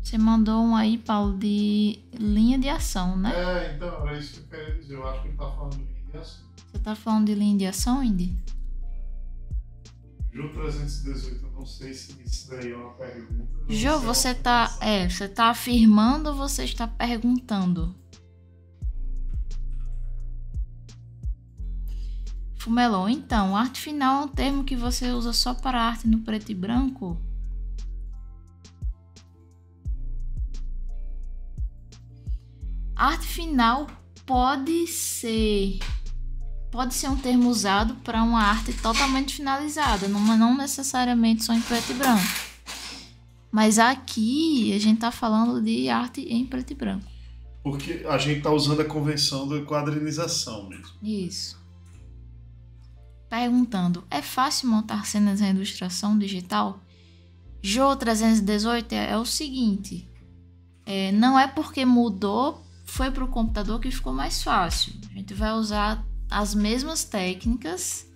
Você mandou um aí, Paulo, de linha de ação, né? Então, era isso que eu queria dizer. Eu acho que ele tá falando de linha de ação. Você tá falando de linha de ação, Indy? Ju 318, eu não sei se isso daí é uma pergunta. Jô, você tá afirmando ou você está perguntando? Fumelon, então, arte final é um termo que você usa só para arte no preto e branco? Arte final pode ser um termo usado para uma arte totalmente finalizada, não necessariamente só em preto e branco. Mas aqui a gente tá falando de arte em preto e branco. Porque a gente tá usando a convenção da quadrinização mesmo. Isso. Perguntando, é fácil montar cenas em ilustração digital? Jô 318 é o seguinte, não é porque mudou, foi para o computador que ficou mais fácil. A gente vai usar as mesmas técnicas,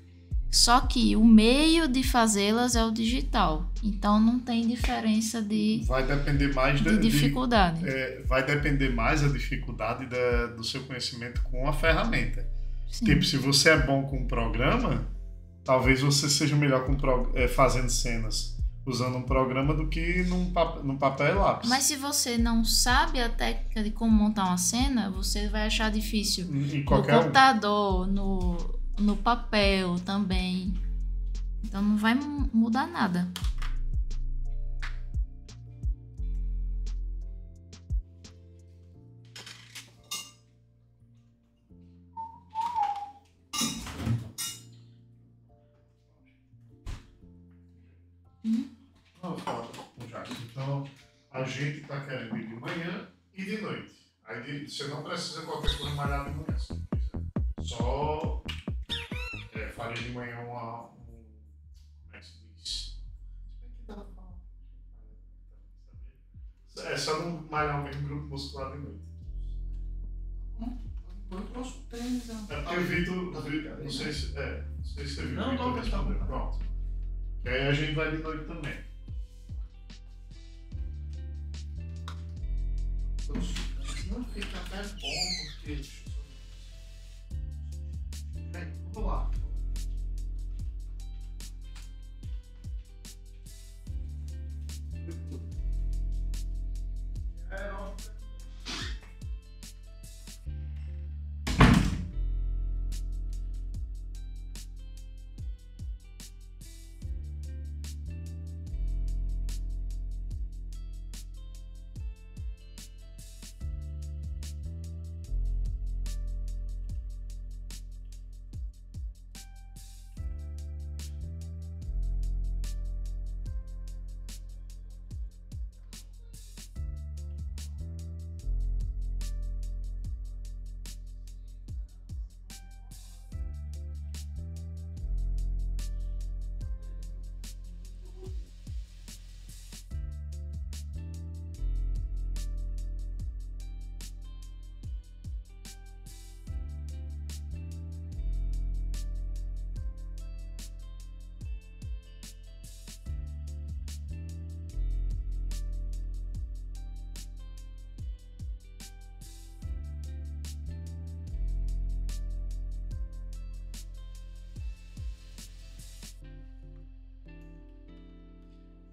só que o meio de fazê-las é o digital. Então não tem diferença de... Vai depender mais de dificuldade. Vai depender mais a dificuldade do seu conhecimento com a ferramenta. Sim. Tipo, se você é bom com um programa, talvez você seja melhor fazendo cenas usando um programa do que num papel e lápis. Mas se você não sabe a técnica de como montar uma cena, você vai achar difícil no computador, no papel também. Então não vai mudar nada. Não, fala com o Jacques. Então, a gente está querendo ir de manhã e de noite. Aí você não precisa qualquer coisa malhar de manhã. Só faria de manhã como é que se diz? É só não malhar o mesmo grupo muscular de noite. Eu posso ter. É porque o Vitor, não sei se você viu. Não, Vitor respondeu. Pronto. Que aí a gente vai de noite também. Não fica até bom, porque... Vamos lá.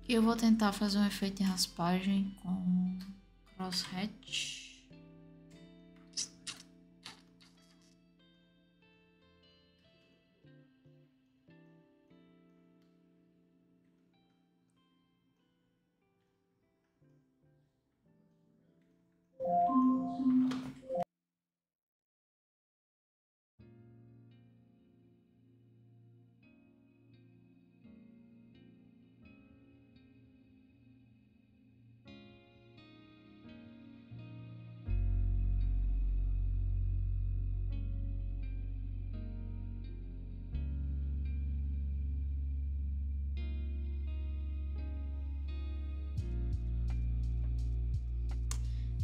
Eu vou tentar fazer um efeito de raspagem com crosshatch.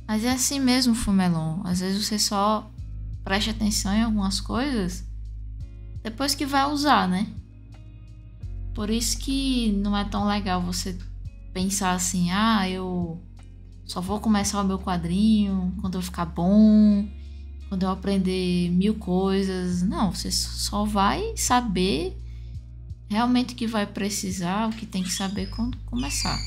Mas é assim mesmo, Fumelon. Às vezes você só presta atenção em algumas coisas depois que vai usar, né? Por isso que não é tão legal você pensar assim, eu só vou começar o meu quadrinho quando eu ficar bom, quando eu aprender 1000 coisas. Não, você só vai saber realmente o que vai precisar, o que tem que saber quando começar.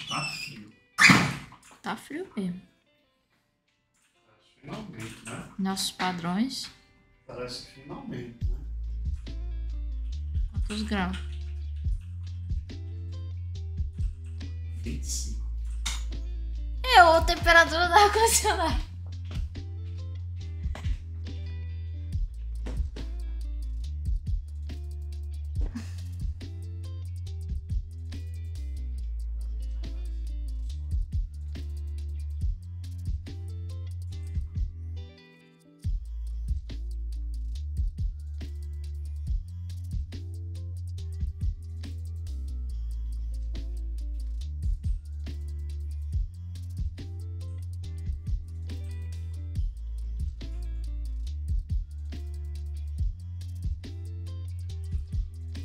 Tá frio. Tá frio mesmo. Finalmente, né? Nossos padrões. Parece que finalmente, né? Quantos graus? 25. É a temperatura do ar-condicionado.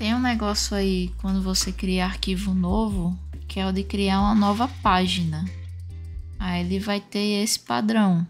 Tem um negócio aí, quando você cria arquivo novo, que é o de criar uma nova página. Aí ele vai ter esse padrão.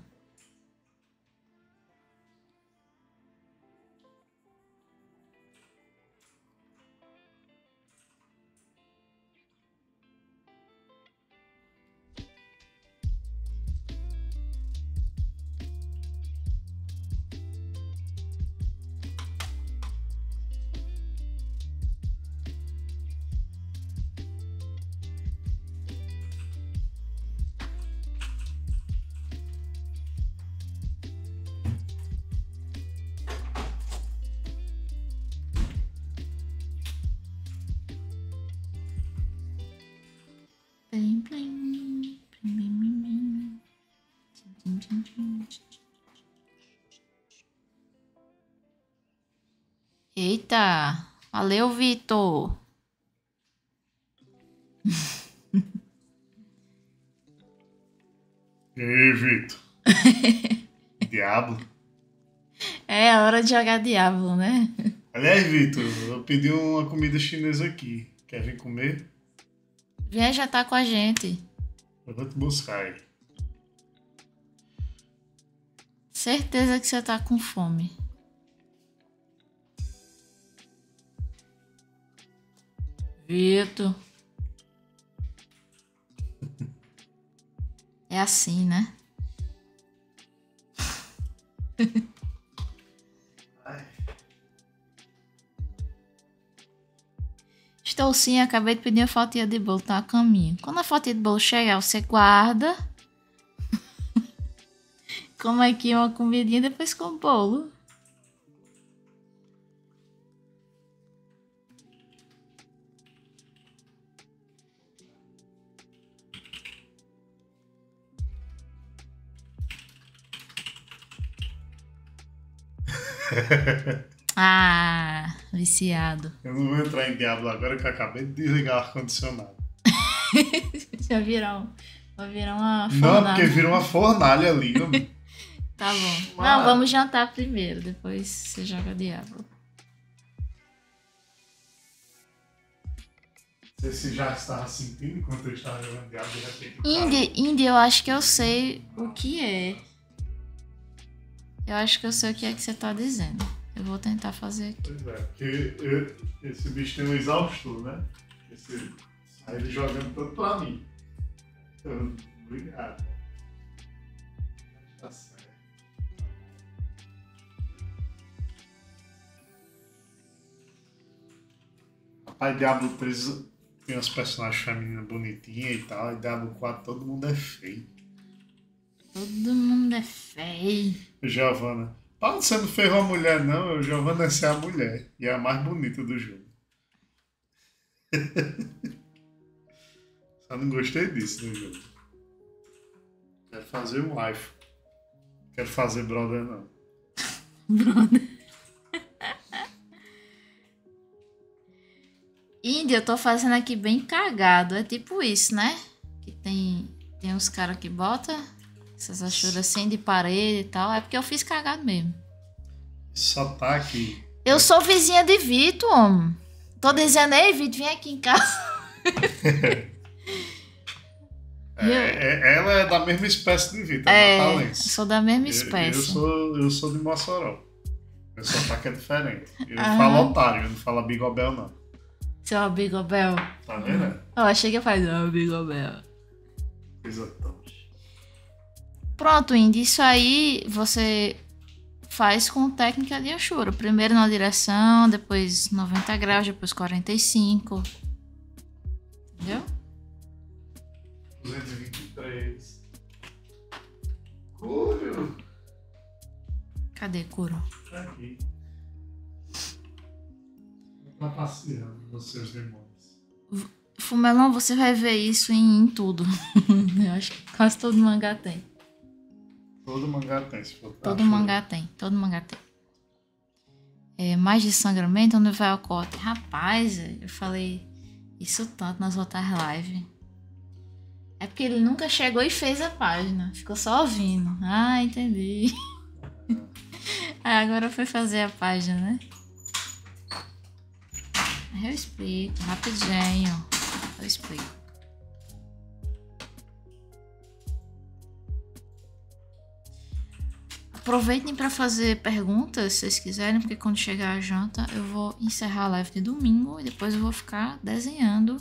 Plim, plim, plim, plim, plim. Tchim, tchim, tchim, tchim. Eita! Valeu, Vitor! E aí, Vitor? Diablo. É hora de jogar Diablo, né? Aliás, Vitor, eu pedi uma comida chinesa aqui. Quer vir comer? Vem jantar com a gente. Eu vou te buscar aí. Certeza que você tá com fome. Vitor. É assim, né? Estou sim, acabei de pedir uma fatia de bolo, tá a caminho. Quando a fatia de bolo chegar, você guarda. Come aqui uma comidinha e depois com o bolo. Ah, viciado. Eu não vou entrar em Diablo agora que eu acabei de desligar o ar-condicionado. Vai virar uma Não, fornalha. porque vira uma fornalha ali. Tá bom. Mas- Não, vamos jantar primeiro, depois você joga Diablo. Não sei se já estava sentindo enquanto eu estava jogando Diablo, de repente. Indy, eu acho que eu sei o que é. Eu acho que eu sei o que é que você tá dizendo. Eu vou tentar fazer aqui. Pois é, porque esse bicho tem um exaustor, né? Aí ele jogando tanto pra mim. Então, obrigado. Tá certo. Rapaz, Diablo 3 tem umas personagens femininas bonitinhas e tal. E Diablo 4 todo mundo é feio. Todo mundo é feio. Giovanna. Para você não fez uma mulher, não. Giovanna é a mulher. E é a mais bonita do jogo. Só não gostei disso no jogo. Quero fazer um wife. Quero fazer brother, não. Brother. Indy, eu tô fazendo aqui bem cagado. É tipo isso, né? Que tem uns caras que botam essas achuras assim de parede e tal. É porque eu fiz cagado mesmo. Só tá aqui. Eu sou vizinha de Vitor, homem. Tô dizendo, ei, Vitor, vem aqui em casa. Ela é da mesma espécie de Vitor, É, é eu natalense. sou da mesma espécie. Eu sou de Mossoró. Meu sotaque é diferente. Eu Aham. falo otário, eu não falo bigobel, não. Seu Bigobel. Tá vendo? Eu achei que ia fazer Bigobel. Coisa tão. Pronto, Indy, isso aí você faz com técnica de Ashura. Primeiro na direção, depois 90 graus, depois 45. Entendeu? 223. Cúrio. Cadê, Kuro? Tá aqui. Tá passeando nos seus demônios. Fumelão, você vai ver isso em tudo. Eu acho que quase todo mangá tem. Todo mangá tem, se for pra Todo Ashura. mangá tem, todo mangá tem. É, mais de sangramento, onde vai o corte? Rapaz, eu falei isso tanto nas outras lives. É porque ele nunca chegou e fez a página. Ficou só ouvindo. Ah, entendi. Aí agora foi fazer a página, né? Eu explico, rapidinho. Eu explico. Aproveitem para fazer perguntas, se vocês quiserem, porque quando chegar a janta eu vou encerrar a live de domingo e depois eu vou ficar desenhando.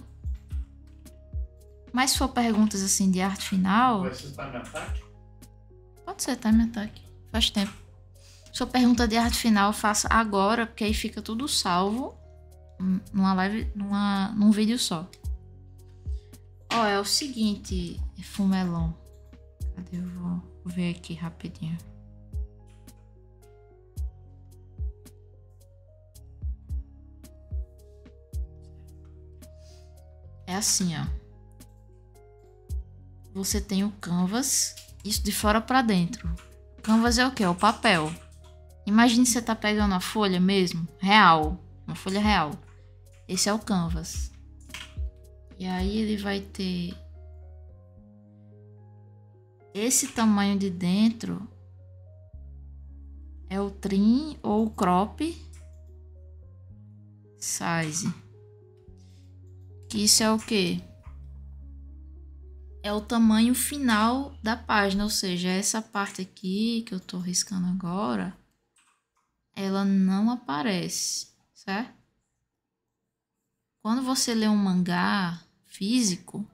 Mas se for perguntas assim de arte final... Vai ser time attack? Pode ser time attack, faz tempo. Se for pergunta de arte final, faça agora, porque aí fica tudo salvo numa live, num vídeo só. Ó, é o seguinte, Fumelon. Cadê? Eu vou ver aqui rapidinho. É assim, ó. Você tem o canvas, isso de fora pra dentro. Canvas é o quê? É o papel. Imagine você tá pegando a folha mesmo, real, uma folha real. Esse é o canvas. E aí ele vai ter esse tamanho de dentro, é o trim ou o crop size. Que isso é o quê? É o tamanho final da página, ou seja, essa parte aqui que eu tô riscando agora, ela não aparece, certo? Quando você lê um mangá físico, o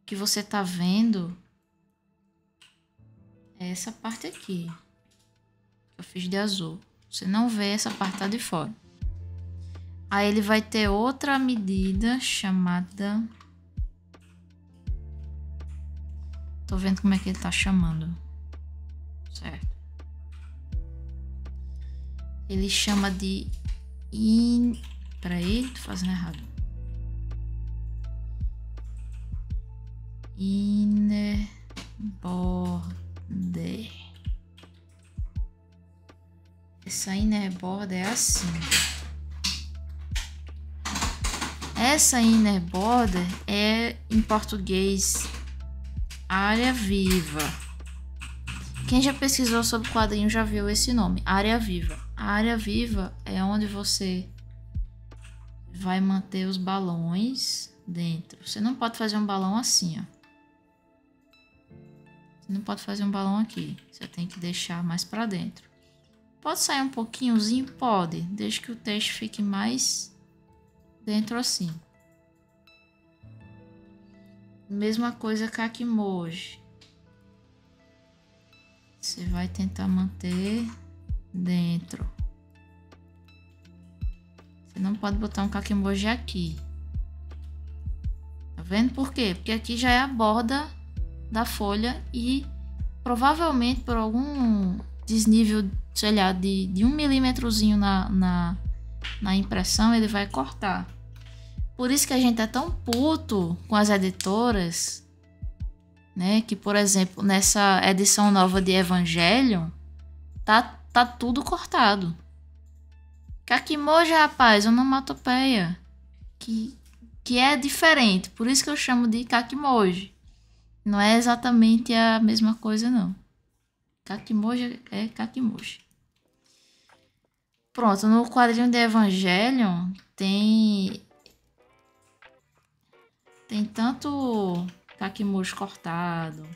que você tá vendo é essa parte aqui, que eu fiz de azul. Você não vê essa parte tá de fora. Aí ele vai ter outra medida chamada... Tô vendo como é que ele tá chamando. Certo. Ele chama de... Peraí, tô fazendo errado. Inner border. Essa inner border é assim. Essa inner border é, em português, área viva. Quem já pesquisou sobre quadrinho já viu esse nome, área viva. A área viva é onde você vai manter os balões dentro. Você não pode fazer um balão assim, ó. Você não pode fazer um balão aqui. Você tem que deixar mais para dentro. Pode sair um pouquinhozinho? Pode. Desde que o texto fique mais dentro assim. Mesma coisa Kakimoji. Você vai tentar manter dentro. Você não pode botar um Kakimoji aqui. Tá vendo por quê? Porque aqui já é a borda da folha e provavelmente por algum desnível, sei lá, de 1 milímetrozinho na impressão, ele vai cortar. Por isso que a gente é tão puto com as editoras, né? Que, por exemplo, nessa edição nova de Evangelion, tá tudo cortado. Kakimoji, rapaz, onomatopeia. Que é diferente. Por isso que eu chamo de Kakimoji. Não é exatamente a mesma coisa, não. Kakimoji é Kakimoji. Pronto, no quadrinho de Evangelion tem tanto Kakimoji cortado,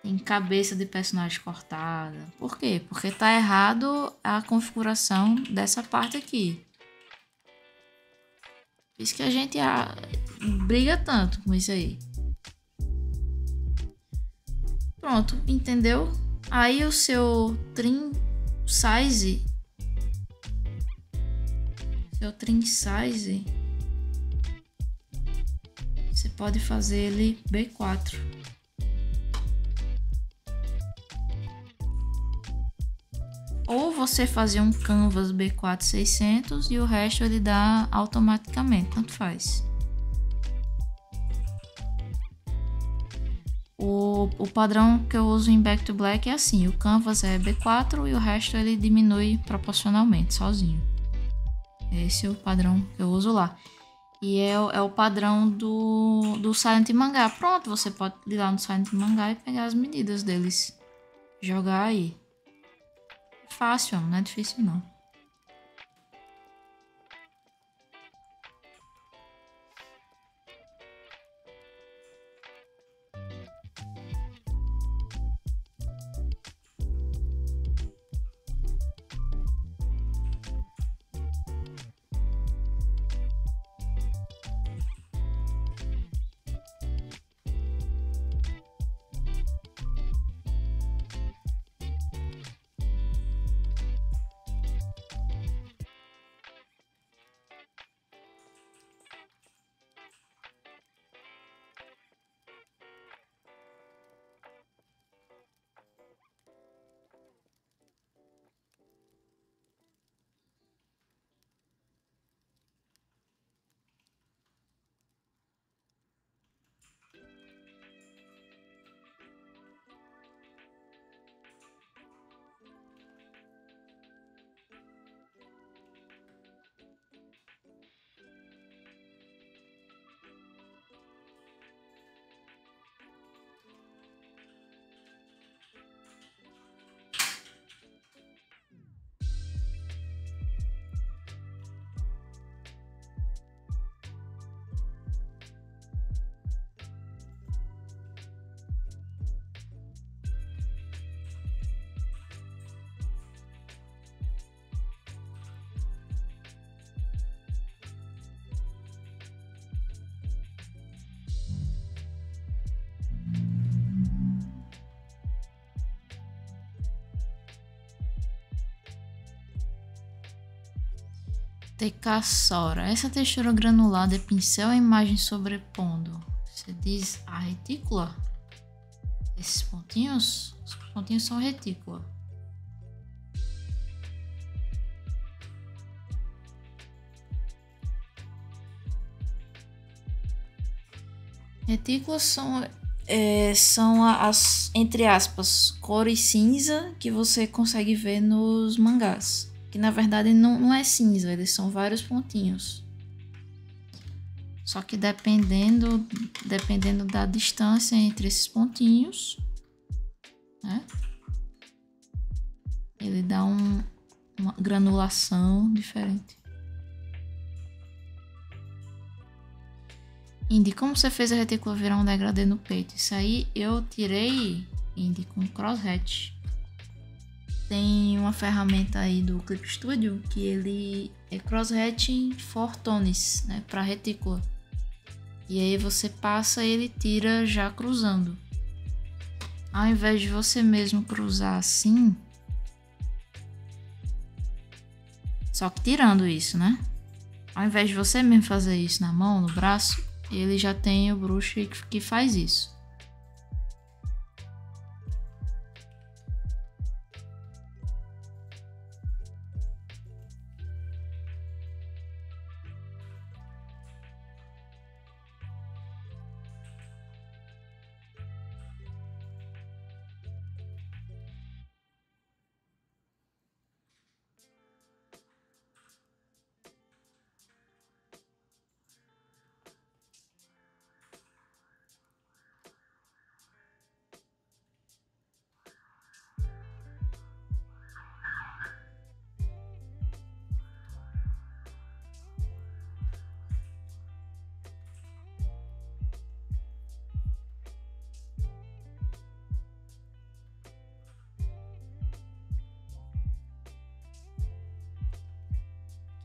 tem cabeça de personagem cortada. Por quê? Porque tá errado a configuração dessa parte aqui. Por isso que a gente briga tanto com isso aí. Pronto, entendeu? Aí o seu trim size... Você pode fazer ele B4. Ou você fazer um canvas B4 600 e o resto ele dá automaticamente, tanto faz. O padrão que eu uso em Back to Black é assim, o canvas é B4 e o resto ele diminui proporcionalmente, sozinho. Esse é o padrão que eu uso lá. E é o padrão do Silent Mangá. Pronto, você pode ir lá no Silent Mangá e pegar as medidas deles. Jogar aí. Fácil, não é difícil não. Tecassora. Essa textura granulada é pincel ou imagem sobrepondo? Você diz a retícula? Esses pontinhos? Os pontinhos são retícula. Retículas são as, entre aspas, cores cinza que você consegue ver nos mangás. Que na verdade não é cinza, eles são vários pontinhos. Só que dependendo da distância entre esses pontinhos, né, ele dá uma granulação diferente. Indy, como você fez a retícula virar um degradê no peito? Isso aí eu tirei, Indy, com crosshatch. Tem uma ferramenta aí do Clip Studio que ele é crosshatching for tones, né, para retícula. E aí você passa e ele tira já cruzando. Ao invés de você mesmo cruzar assim, só que tirando isso, né? Ao invés de você mesmo fazer isso na mão, no braço, ele já tem o brush que faz isso.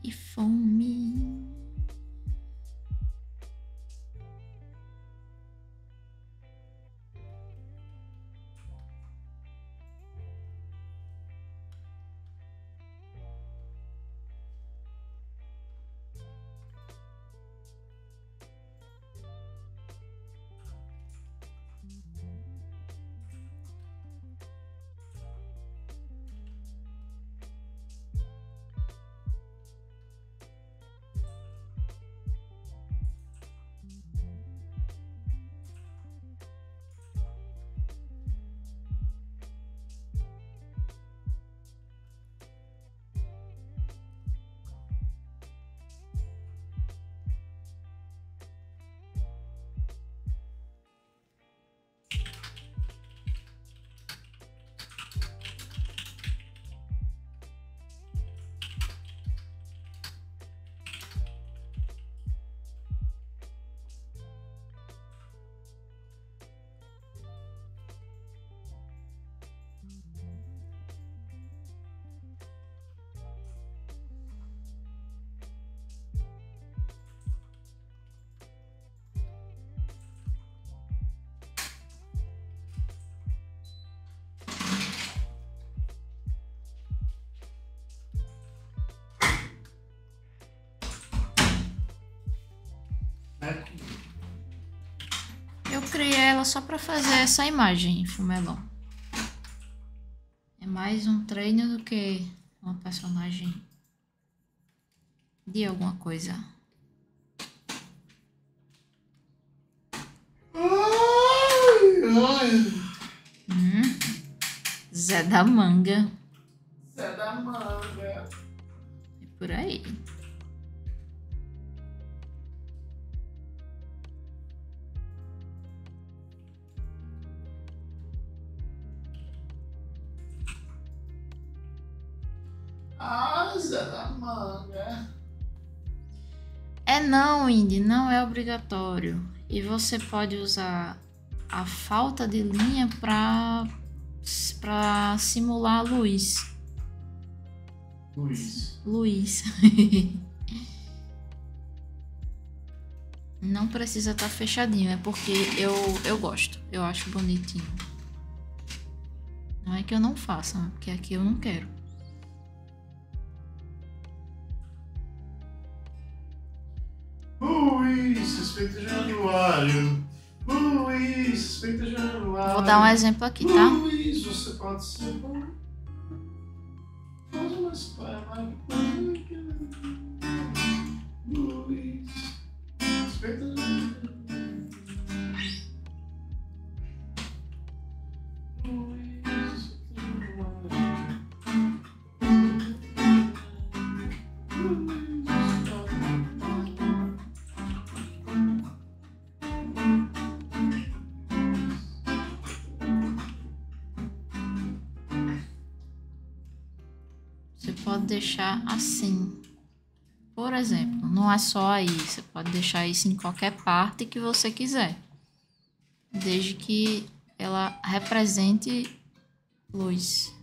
Que fome. Eu criei ela só para fazer essa imagem, Fumelon. É mais um treino do que uma personagem de alguma coisa. Zé da Manga. Zé da Manga. É por aí. Zé da Manga. É não, Indy, não é obrigatório. E você pode usar a falta de linha para simular a luz. Luz. Não precisa estar fechadinho, é porque eu gosto, eu acho bonitinho. Não é que eu não faça, porque aqui eu não quero. suspeita Januário. Luiz, suspeita Januário. Vou dar um exemplo aqui, tá? Luiz, você pode ser bom. Luiz, suspeita Januário. Você pode deixar assim. Por exemplo, não é só aí. Você pode deixar isso em qualquer parte que você quiser. Desde que ela represente luz.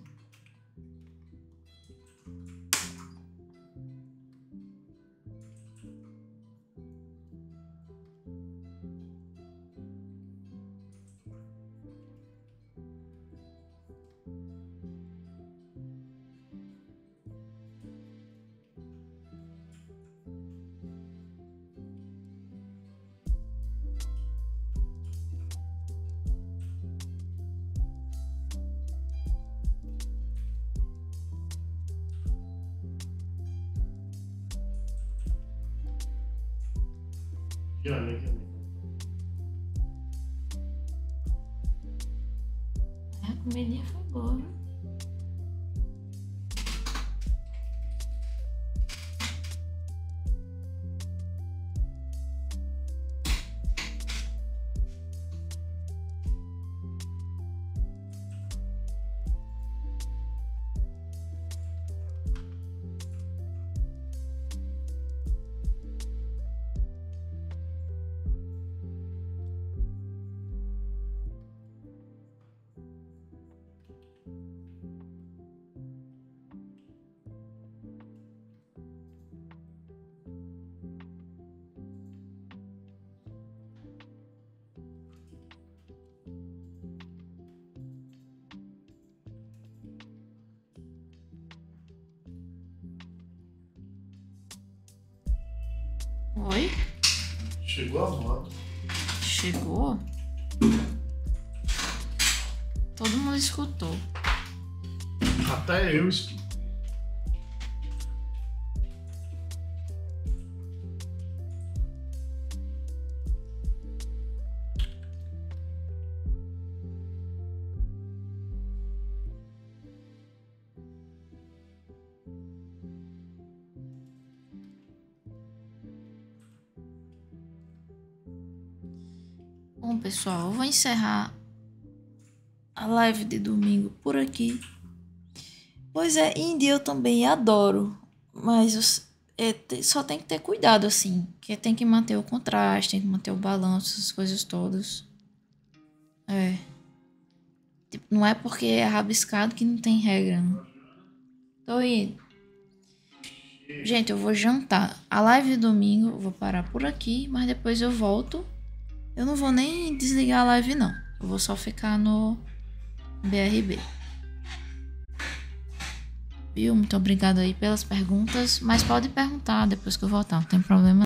A comidinha foi boa, viu? Oi? Chegou a moto. Chegou? Todo mundo escutou. Até eu escuto. Bom, pessoal, eu vou encerrar a live de domingo por aqui. Pois é, indie eu também adoro, mas só tem que ter cuidado, assim, que tem que manter o contraste, tem que manter o balanço, essas coisas todas. Tipo, não é porque é rabiscado que não tem regra, não. Tô indo. Gente, eu vou jantar. A live de domingo eu vou parar por aqui, mas depois eu volto. Eu não vou nem desligar a live, não. Eu vou só ficar no BRB. Viu? Muito obrigada aí pelas perguntas. Mas pode perguntar depois que eu voltar, não tem problema.